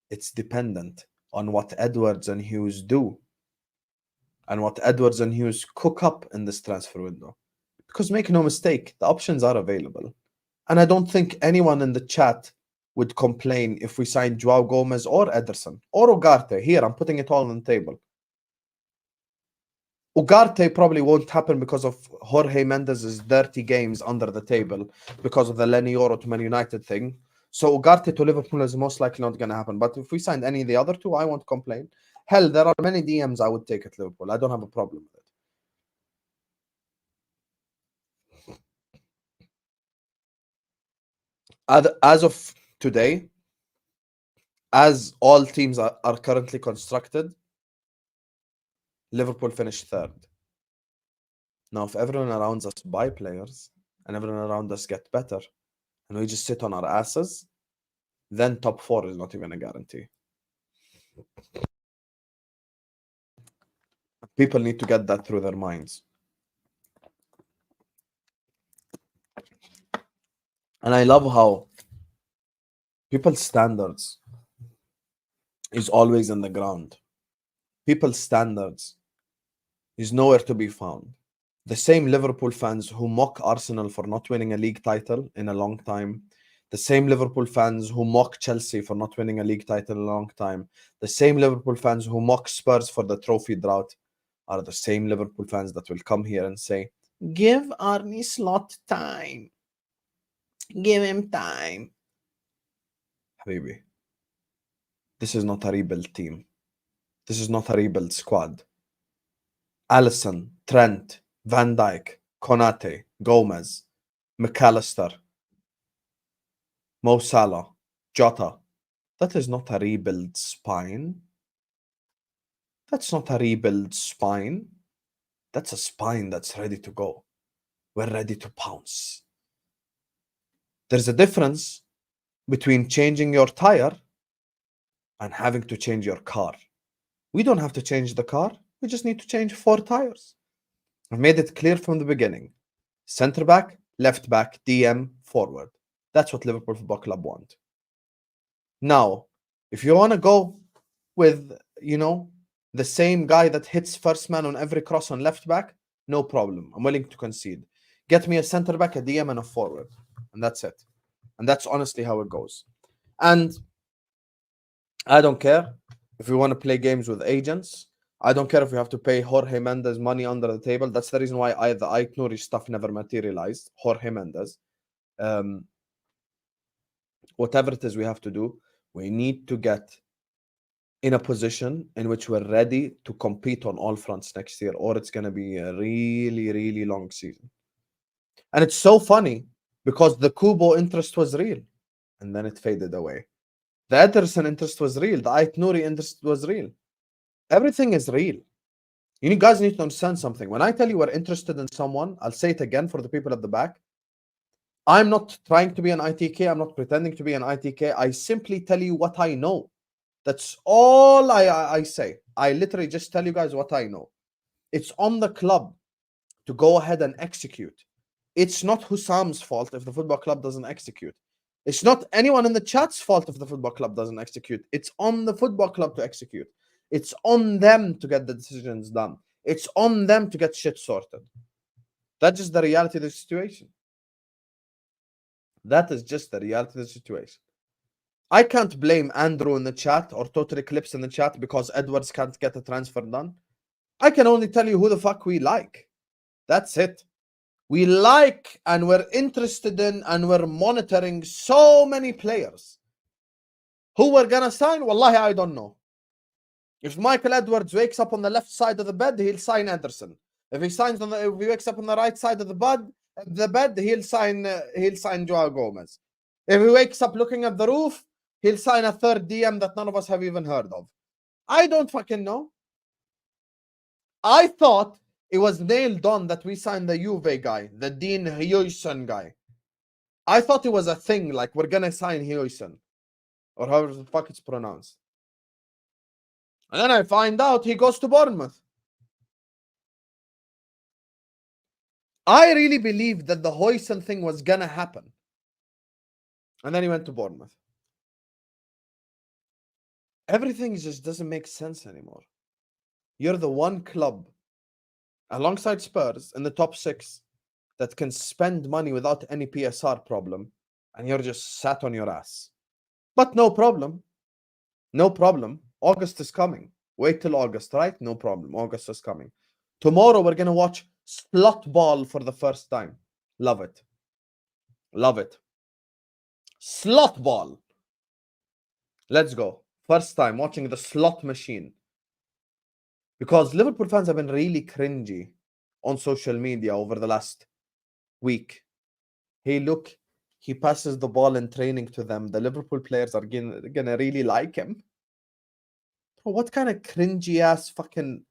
Speaker 1: it's dependent on what Edwards and Hughes do. And what Edwards and Hughes cook up in this transfer window. Because make no mistake, the options are available. And I don't think anyone in the chat would complain if we signed Joao Gomes or Ederson or Ugarte. Here, I'm putting it all on the table. Ugarte probably won't happen because of Jorge Mendes's dirty games under the table because of the Lenny Oro to Man United thing. So Ugarte to Liverpool is most likely not going to happen. But if we signed any of the other two, I won't complain. Hell, there are many DMs I would take at Liverpool. I don't have a problem with it. As of today, as all teams are currently constructed, Liverpool finished third. Now, if everyone around us buy players and everyone around us get better and we just sit on our asses, then top 4 is not even a guarantee. People need to get that through their minds. And I love how people's standards is always in the ground. People's standards is nowhere to be found. The same Liverpool fans who mock Arsenal for not winning a league title in a long time, the same Liverpool fans who mock Chelsea for not winning a league title in a long time, the same Liverpool fans who mock Spurs for the trophy drought are the same Liverpool fans that will come here and say, give Arne Slot time. Give him time. Habibi, this is not a rebuild team. This is not a rebuild squad. Alisson, Trent, Van Dijk, Konate, Gomez, McAllister, Mo Salah, Jota. That is not a rebuild spine. That's not a rebuild spine. That's a spine that's ready to go. We're ready to pounce. There's a difference between changing your tire and having to change your car. We don't have to change the car. We just need to change 4 tires. I've made it clear from the beginning. Centre back, left back, DM, forward. That's what Liverpool Football Club want. Now, if you want to go with, the same guy that hits first man on every cross on left back, no problem. I'm willing to concede. Get me a centre back, a DM, and a forward. And that's it. And that's honestly how it goes. And I don't care if we want to play games with agents. I don't care if we have to pay Jorge Mendes money under the table. That's the reason why the Ait Nouri stuff never materialized. Jorge Mendes. Whatever it is we have to do, we need to get in a position in which we're ready to compete on all fronts next year, or it's going to be a really, really long season. And it's so funny because the Kubo interest was real and then it faded away. The Ederson interest was real. The Ait Nouri interest was real. Everything is real. You guys need to understand something. When I tell you we're interested in someone, I'll say it again for the people at the back. I'm not trying to be an ITK. I'm not pretending to be an ITK. I simply tell you what I know. That's all I say. I literally just tell you guys what I know. It's on the club to go ahead and execute. It's not Hussam's fault if the football club doesn't execute. It's not anyone in the chat's fault if the football club doesn't execute. It's on the football club to execute. It's on them to get the decisions done. It's on them to get shit sorted. That's just the reality of the situation. That is just the reality of the situation. I can't blame Andrew in the chat or Total Eclipse in the chat because Edwards can't get a transfer done. I can only tell you who the fuck we like. That's it. We like and we're interested in and we're monitoring so many players. Who we're gonna sign? Wallahi, I don't know. If Michael Edwards wakes up on the left side of the bed, he'll sign Ederson. If he wakes up on the right side of the bed, he'll sign Joao Gomes. If he wakes up looking at the roof, he'll sign a third DM that none of us have even heard of. I don't fucking know. I thought it was nailed on that we signed the Juve guy, the Dean Huijsen guy. I thought it was a thing, like we're gonna sign Huijsen, or however the fuck it's pronounced. And then I find out he goes to Bournemouth. I really believed that the Huijsen thing was gonna happen. And then he went to Bournemouth. Everything just doesn't make sense anymore. You're the one club, alongside Spurs, in the top 6 that can spend money without any PSR problem, and you're just sat on your ass. But no problem. No problem. August is coming. Wait till August, right? No problem. August is coming. Tomorrow we're gonna watch slot ball for the first time. Love it. Love it. Slot ball. Let's go. First time watching the slot machine. Because Liverpool fans have been really cringy on social media over the last week. Hey, look, he passes the ball in training to them. The Liverpool players are gonna really like him. Bro, what kind of cringy ass fucking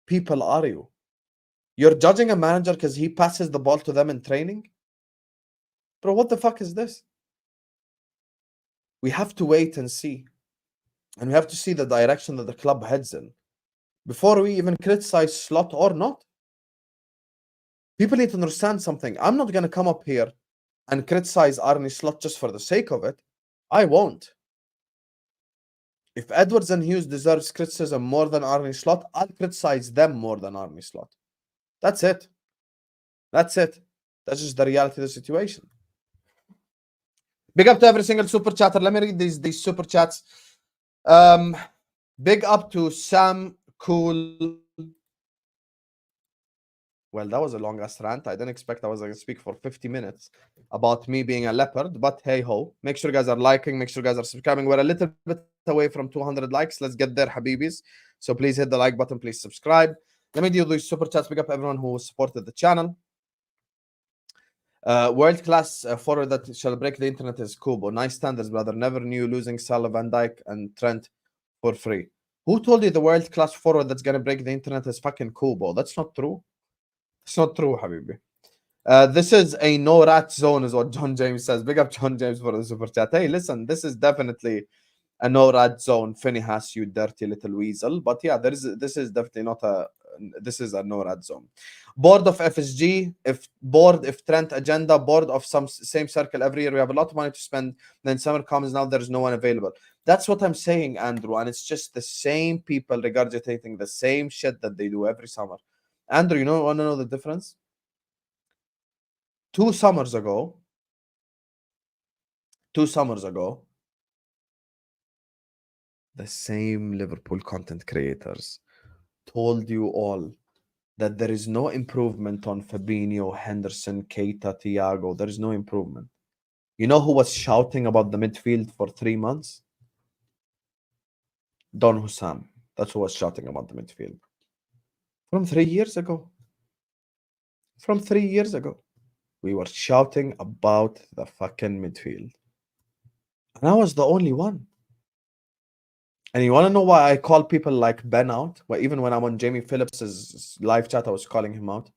Speaker 1: people are you? You're judging a manager because he passes the ball to them in training? Bro, what the fuck is this? We have to wait and see. And we have to see the direction that the club heads in before we even criticize Slot or not. People need to understand something. I'm not going to come up here and criticize Arne Slot just for the sake of it. I won't. If Edwards and Hughes deserves criticism more than Arne Slot, I'll criticize them more than Arne Slot. That's it. That's it. That's just the reality of the situation. Big up to every single super chatter. Let me read these super chats. Big up to Sam Cool. Well, that was a long ass rant. I didn't expect I was going to speak for 50 minutes about me being a leopard, but hey ho. Make sure you guys are liking, make sure you guys are subscribing. We're a little bit away from 200 likes. Let's get there, Habibis. So please hit the like button, please subscribe. Let me do these super chats. Big up everyone who supported the channel. World class forward that shall break the internet is Kubo. Nice standards, brother. Never knew losing Salah, Van Dijk, and Trent for free. Who told you the world class forward that's gonna break the internet is fucking Kubo? That's not true. It's not true, Habibi. This is a no rat zone, is what John James says. Big up John James for the super chat. Hey, listen, this is definitely a no rat zone. Phineas, you dirty little weasel. But yeah, this is definitely not a. This is a no rat zone. Board of FSG, if Trent agenda, board of some same circle every year. We have a lot of money to spend. Then summer comes, now there's no one available. That's what I'm saying, Andrew. And it's just the same people regurgitating the same shit that they do every summer. Andrew, you want to know the difference? 2 summers ago, the same Liverpool content creators told you all that there is no improvement on Fabinho, Henderson, Keita, Thiago. There is no improvement. You know who was shouting about the midfield for 3 months? Don Hussam. That's who was shouting about the midfield. From 3 years ago. From 3 years ago. We were shouting about the fucking midfield. And I was the only one. And you want to know why I call people like Ben out? Well, even when I'm on Jamie Phillips's live chat, I was calling him out.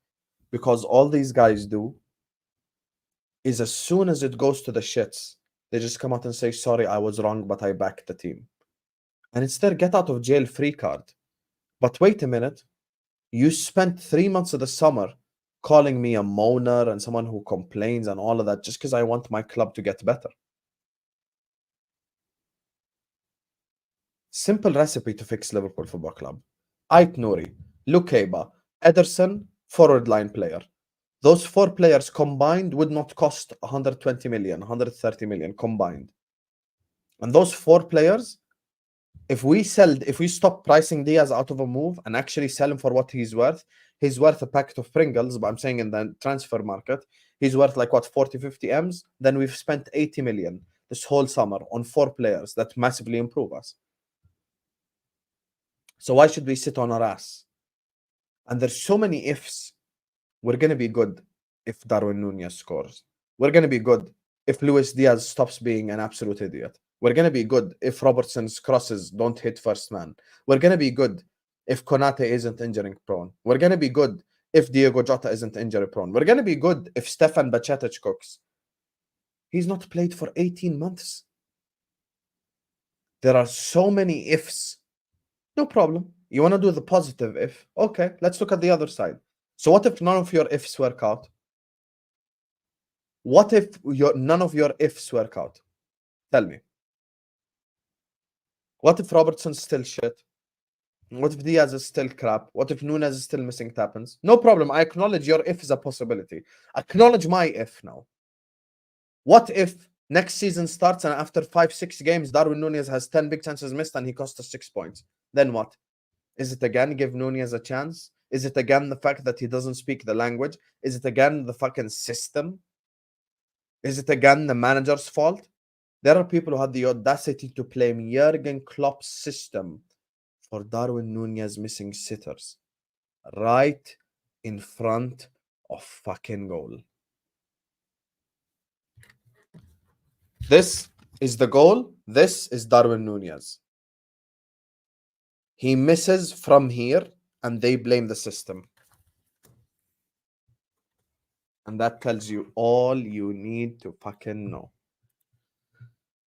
Speaker 1: Because all these guys do is as soon as it goes to the shits, they just come out and say, sorry, I was wrong, but I backed the team. And it's their get out of jail free card. But wait a minute. You spent 3 months of the summer calling me a moaner and someone who complains and all of that just because I want my club to get better. Simple recipe to fix Liverpool Football Club. Ait Nouri, Lukeba, Ederson, forward line player. Those 4 players combined would not cost 120 million, 130 million combined. And those 4 players, if we stop pricing Diaz out of a move and actually sell him for what he's worth a packet of Pringles, but I'm saying in the transfer market, he's worth like what, 40, 50 M's? Then we've spent 80 million this whole summer on 4 players that massively improve us. So why should we sit on our ass? And there's so many ifs. We're going to be good if Darwin Nunez scores. We're going to be good if Luis Diaz stops being an absolute idiot. We're going to be good if Robertson's crosses don't hit first man. We're going to be good if Konate isn't injury prone. We're going to be good if Diego Jota isn't injury prone. We're going to be good if Stefan Bajcetic cooks. He's not played for 18 months. There are so many ifs. No problem. You want to do the positive if? Okay, let's look at the other side. So what if none of your ifs work out? What if none of your ifs work out? Tell me. What if Robertson's still shit? What if Diaz is still crap? What if Nunez is still missing Tappins? No problem. I acknowledge your if is a possibility. Acknowledge my if now. What if Next season starts, and after 5-6 games, Darwin Núñez has 10 big chances missed, and he cost us 6 points. Then what? Is it again give Núñez a chance? Is it again the fact that he doesn't speak the language? Is it again the fucking system? Is it again the manager's fault? There are people who had the audacity to blame Jurgen Klopp's system for Darwin Núñez missing sitters right in front of fucking goal. This is the goal. This is Darwin Núñez. He misses from here, and they blame the system. And that tells you all you need to fucking know.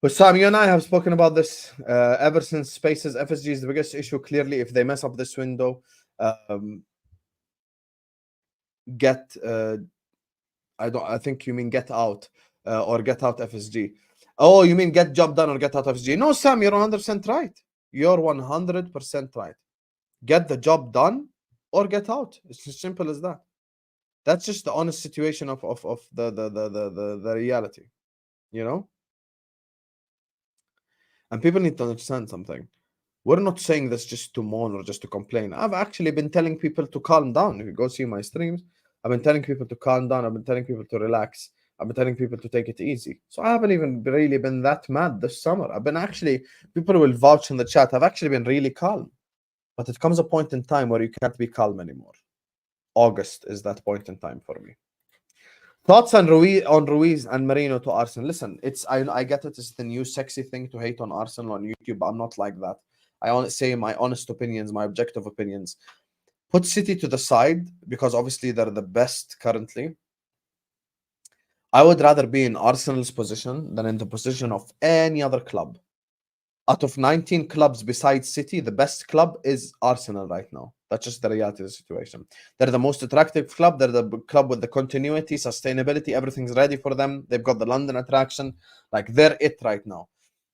Speaker 1: Sam, you and I have spoken about this ever since Spaces. FSG is the biggest issue. Clearly, if they mess up this window, I think you mean get out or get out FSG. Oh, you mean get job done or get out FSG? No, Sam, you're 100% right. You're 100% right. Get the job done or get out. It's as simple as that. That's just the honest situation of the reality, you know? And people need to understand something. We're not saying this just to moan or just to complain. I've actually been telling people to calm down. If you go see my streams, I've been telling people to calm down. I've been telling people to relax. I've been telling people to take it easy. So I haven't even really been that mad this summer. I've been actually, people will vouch in the chat, I've actually been really calm. But it comes a point in time where you can't be calm anymore. August is that point in time for me. Thoughts on Ruiz and Merino to Arsenal. Listen, I get it. It's the new sexy thing to hate on Arsenal on YouTube. I'm not like that. I only say my honest opinions, my objective opinions. Put City to the side because obviously they're the best currently. I would rather be in Arsenal's position than in the position of any other club. Out of 19 clubs besides City, the best club is Arsenal right now. That's just the reality of the situation. They're the most attractive club. They're the club with the continuity, sustainability. Everything's ready for them. They've got the London attraction. Like, they're it right now.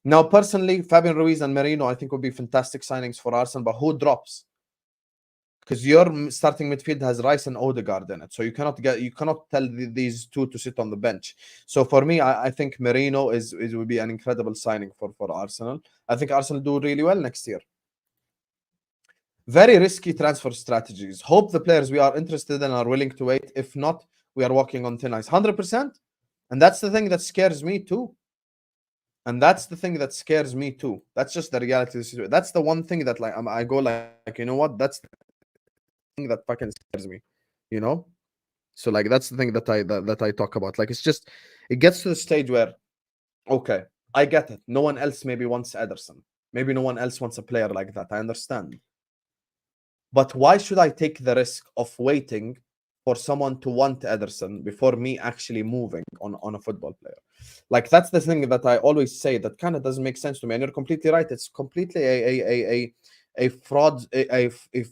Speaker 1: Now, personally, Fabian Ruiz and Merino, I think would be fantastic signings for Arsenal. But who drops? Because your starting midfield has Rice and Odegaard in it, so you cannot tell these two to sit on the bench. So for me, I think Merino would be an incredible signing for Arsenal. I think Arsenal do really well next year. Very risky transfer strategies. Hope the players we are interested in are willing to wait. If not, we are walking on thin ice. 100%. And that's the thing that scares me too. That's just the reality of the situation. That's the one thing that like I go like, you know what? That's the thing that fucking scares me, you know? So like that's the thing that I talk about. Like it gets to the stage where, okay, I get it. No one else maybe wants Ederson. Maybe no one else wants a player like that. I understand. But why should I take the risk of waiting for someone to want Ederson before me actually moving on a football player? Like that's the thing that I always say that kind of doesn't make sense to me. And you're completely right. It's completely a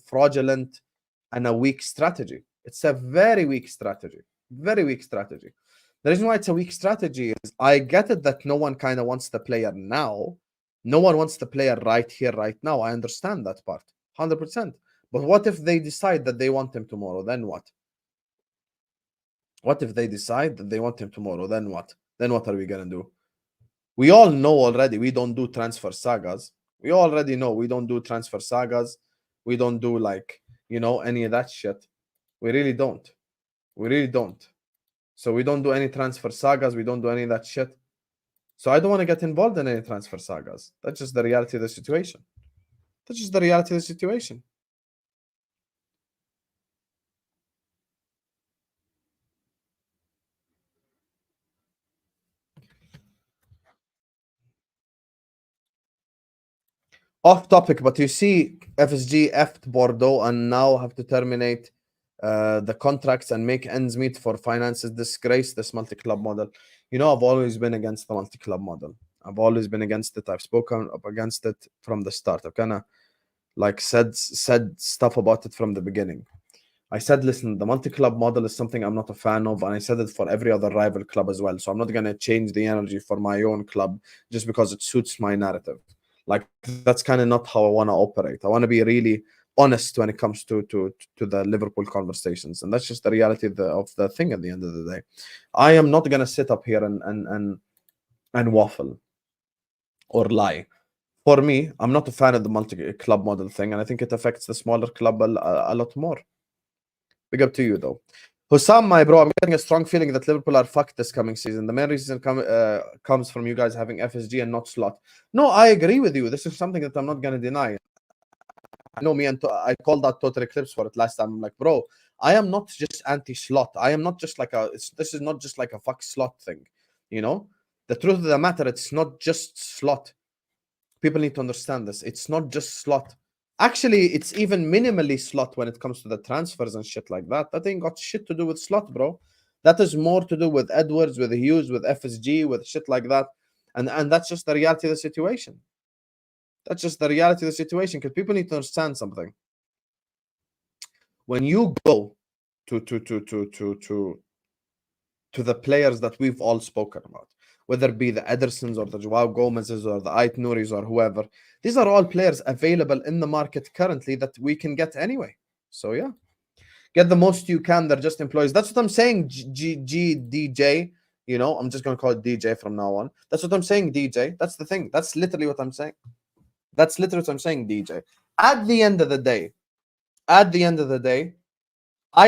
Speaker 1: fraudulent and a weak strategy. It's a very weak strategy. Very weak strategy. The reason why it's a weak strategy is I get it that no one kind of wants the player now. No one wants the player right here, right now. I understand that part. 100%. But what if they decide that they want him tomorrow? Then what? What if they decide that they want him tomorrow? Then what? Then what are we going to do? We all know already we don't do transfer sagas. We already know we don't do transfer sagas. We don't do like, you know, any of that shit. We really don't. We really don't. So we don't do any transfer sagas. We don't do any of that shit. So I don't want to get involved in any transfer sagas. That's just the reality of the situation. That's just the reality of the situation. Off topic, but you see FSG effed Bordeaux and now have to terminate the contracts and make ends meet for finances. Disgrace this multi-club model. You know, I've always been against the multi-club model. I've always been against it. I've spoken up against it from the start. I've kind of like said stuff about it from the beginning. I said, listen, the multi-club model is something I'm not a fan of, and I said it for every other rival club as well. So I'm not going to change the energy for my own club just because it suits my narrative. Like, that's kind of not how I want to operate. I want to be really honest when it comes to the Liverpool conversations. And that's just the reality of the thing at the end of the day. I am not going to sit up here and and waffle or lie. For me, I'm not a fan of the multi-club model thing, and I think it affects the smaller club a lot more. Big up to you, though. Hussam, my bro, I'm getting a strong feeling that Liverpool are fucked this coming season. The main reason comes from you guys having FSG and not Slot. No, I agree with you. This is something that I'm not going to deny. I know me and I called out Total Eclipse for it last time. I'm like, bro, I am not just anti-Slot. I am not just like this is not just like a fuck Slot thing. You know? The truth of the matter, it's not just Slot. People need to understand this. It's not just Slot. Actually, it's even minimally Slot when it comes to the transfers and shit like that. That ain't got shit to do with Slot, bro. That is more to do with Edwards, with Hughes, with FSG, with shit like that. And that's just the reality of the situation. That's just the reality of the situation, because people need to understand something. When you go to the players that we've all spoken about, whether it be the Edersons or the Joao Gomeses or the Ait Nouris or whoever, these are all players available in the market currently that we can get anyway. So yeah, get the most you can. They're just employees. That's what I'm saying, DJ. You know, I'm just going to call it DJ from now on. That's what I'm saying, DJ. That's the thing. That's literally what I'm saying. That's literally what I'm saying, DJ. At the end of the day, I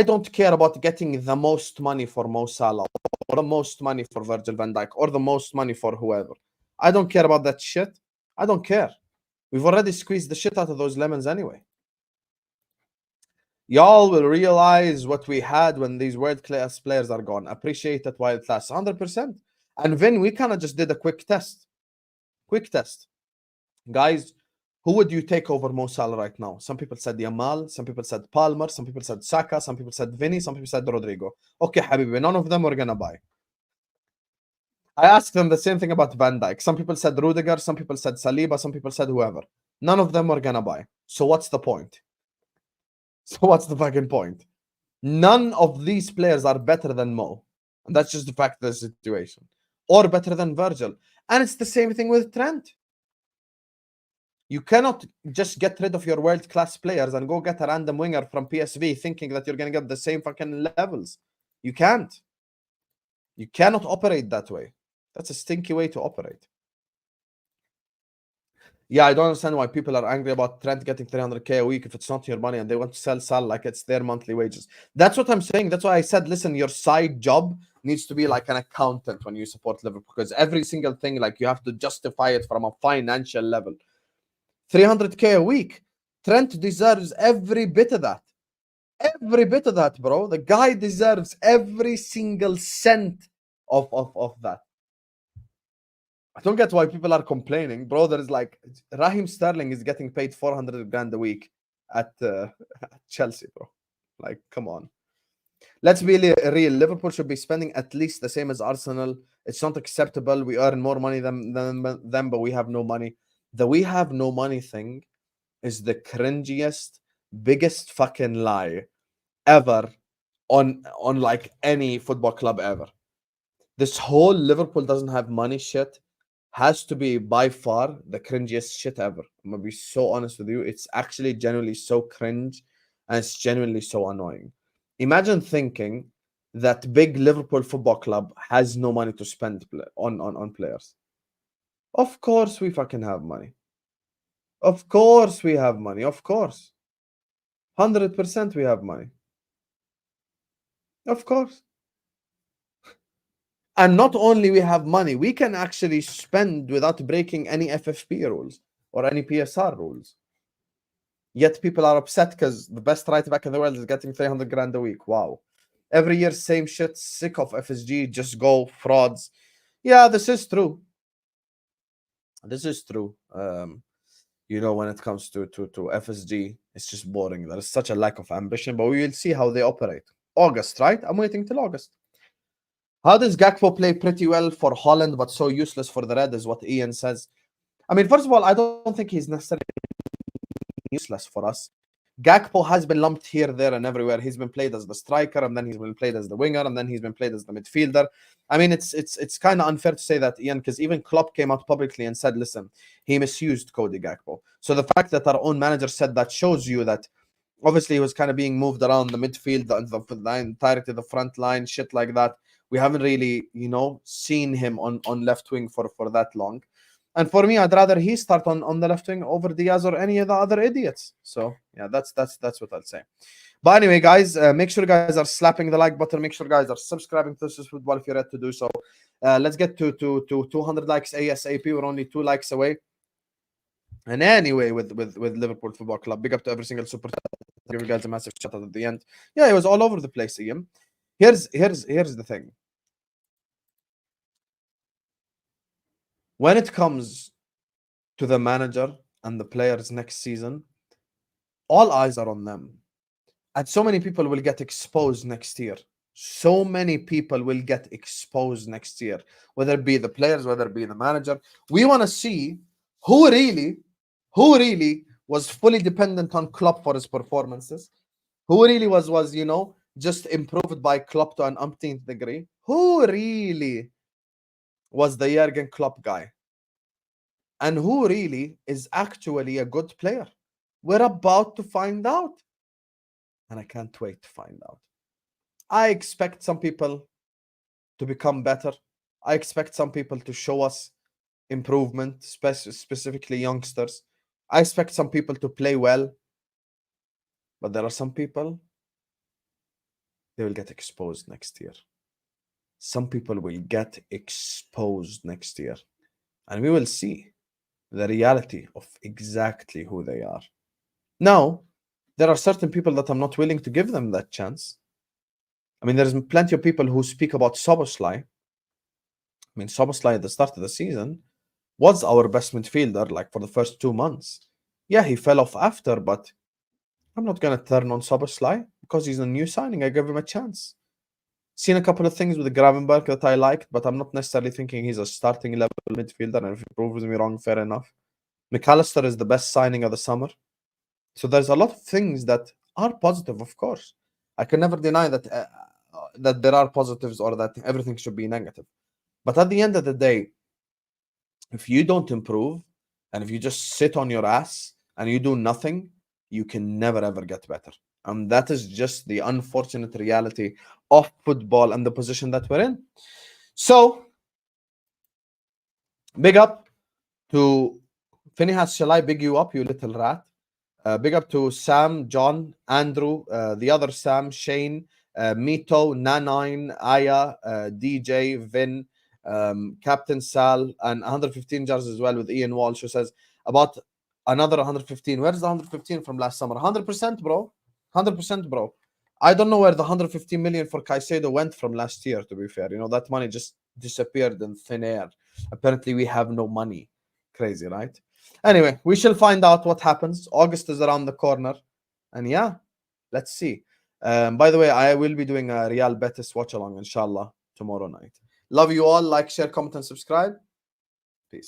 Speaker 1: don't care about getting the most money for Mo Salah or the most money for Virgil van Dijk or the most money for whoever. I don't care about that shit. I don't care. We've already squeezed the shit out of those lemons anyway. Y'all will realize what we had when these world-class players are gone. Appreciate it while it lasts. 100%. And Vin, we kind of just did a quick test. Guys, who would you take over Mo Salah right now? Some people said Yamal, some people said Palmer, some people said Saka, some people said Vinny, some people said Rodrigo. Okay, Habibi, none of them were gonna buy. I asked them the same thing about Van Dijk. Some people said Rudiger, some people said Saliba, some people said whoever. None of them were gonna buy. So what's the point? So what's the fucking point? None of these players are better than Mo. And that's just the fact of the situation. Or better than Virgil. And it's the same thing with Trent. You cannot just get rid of your world-class players and go get a random winger from PSV thinking that you're going to get the same fucking levels. You can't. You cannot operate that way. That's a stinky way to operate. Yeah, I don't understand why people are angry about Trent getting 300k a week if it's not your money and they want to sell Salah like it's their monthly wages. That's what I'm saying. That's why I said, listen, your side job needs to be like an accountant when you support Liverpool, because every single thing, like, you have to justify it from a financial level. 300k a week. Trent deserves every bit of that. Every bit of that, bro. The guy deserves every single cent of that. I don't get why people are complaining, bro. There is like Raheem Sterling is getting paid 400 grand a week at Chelsea, bro. Like, come on. Let's be real. Liverpool should be spending at least the same as Arsenal. It's not acceptable. We earn more money than them, but we have no money. The we have no money thing is the cringiest, biggest fucking lie ever on like any football club ever. This whole Liverpool doesn't have money shit has to be by far the cringiest shit ever. I'm gonna be so honest with you. It's actually genuinely so cringe and it's genuinely so annoying. Imagine thinking that big Liverpool football club has no money to spend on players. Of course we fucking have money. Of course we have money. Of course. 100% we have money. Of course. And not only we have money, we can actually spend without breaking any FFP rules or any PSR rules. Yet people are upset because the best right back in the world is getting 300 grand a week. Wow. Every year, same shit. Sick of FSG. Just go. Frauds. Yeah, this is true. This is true. You know, when it comes to FSG, it's just boring. There is such a lack of ambition, but we will see how they operate. August, right? I'm waiting till August. How does Gakpo play pretty well for Holland, but so useless for the Red, is what Ian says. I mean, first of all, I don't think he's necessarily useless for us. Gakpo has been lumped here, there, and everywhere. He's been played as the striker, and then he's been played as the winger, and then he's been played as the midfielder. I mean, it's kind of unfair to say that, Ian, because even Klopp came out publicly and said, listen, he misused Cody Gakpo. So the fact that our own manager said that shows you that obviously he was kind of being moved around the midfield, the entirety of the front line, shit like that. We haven't really, you know, seen him on left wing for that long. And for me, I'd rather he start on the left wing over Diaz or any of the other idiots. So yeah, that's what I'll say. But anyway, guys, make sure you guys are slapping the like button. Make sure you guys are subscribing to This Is Football if you're ready to do so. Let's get to 200 likes ASAP. We're only 2 likes away. And anyway, with Liverpool Football Club, big up to every single super chat. Give you guys a massive shout out at the end. Yeah, it was all over the place, Ian. Here's the thing. When it comes to the manager and the players next season, all eyes are on them. And so many people will get exposed next year. So many people will get exposed next year, whether it be the players, whether it be the manager. We want to see who really was fully dependent on Klopp for his performances, who really was you know, just improved by Klopp to an umpteenth degree, who really was the Jurgen Klopp guy, and who really is actually a good player. We're about to find out, and I can't wait to find out. I expect some people to become better. I expect some people to show us improvement, specifically youngsters. I expect some people to play well, but there are some people, they will get exposed next year. Some people will get exposed next year, and we will see the reality of exactly who they are. Now, there are certain people that I'm not willing to give them that chance. I mean, there's plenty of people who speak about Szoboszlai. I mean, Szoboszlai at the start of the season was our best midfielder, like for the first 2 months. Yeah, he fell off after, but I'm not going to turn on Szoboszlai because he's a new signing. I give him a chance. Seen a couple of things with Gravenberg that I liked, but I'm not necessarily thinking he's a starting level midfielder. And if he proves me wrong, fair enough. McAllister is the best signing of the summer. So there's a lot of things that are positive, of course. I can never deny that that there are positives or that everything should be negative. But at the end of the day, if you don't improve and if you just sit on your ass and you do nothing, you can never ever get better. And that is just the unfortunate reality of football and the position that we're in. So, big up to Finihas, shall I big you up, you little rat? Big up to Sam, John, Andrew, the other Sam, Shane, Mito, Nanine, Aya, DJ, Vin, Captain Sal, and 115 jars as well with Ian Walsh, who says about another 115. Where's the 115 from last summer? 100%, bro. 100%, bro. I don't know where the 115 million for Caicedo went from last year, to be fair. You know, that money just disappeared in thin air. Apparently, we have no money. Crazy, right? Anyway, we shall find out what happens. August is around the corner. And yeah, let's see. By the way, I will be doing a Real Betis watch-along, inshallah, tomorrow night. Love you all. Like, share, comment, and subscribe.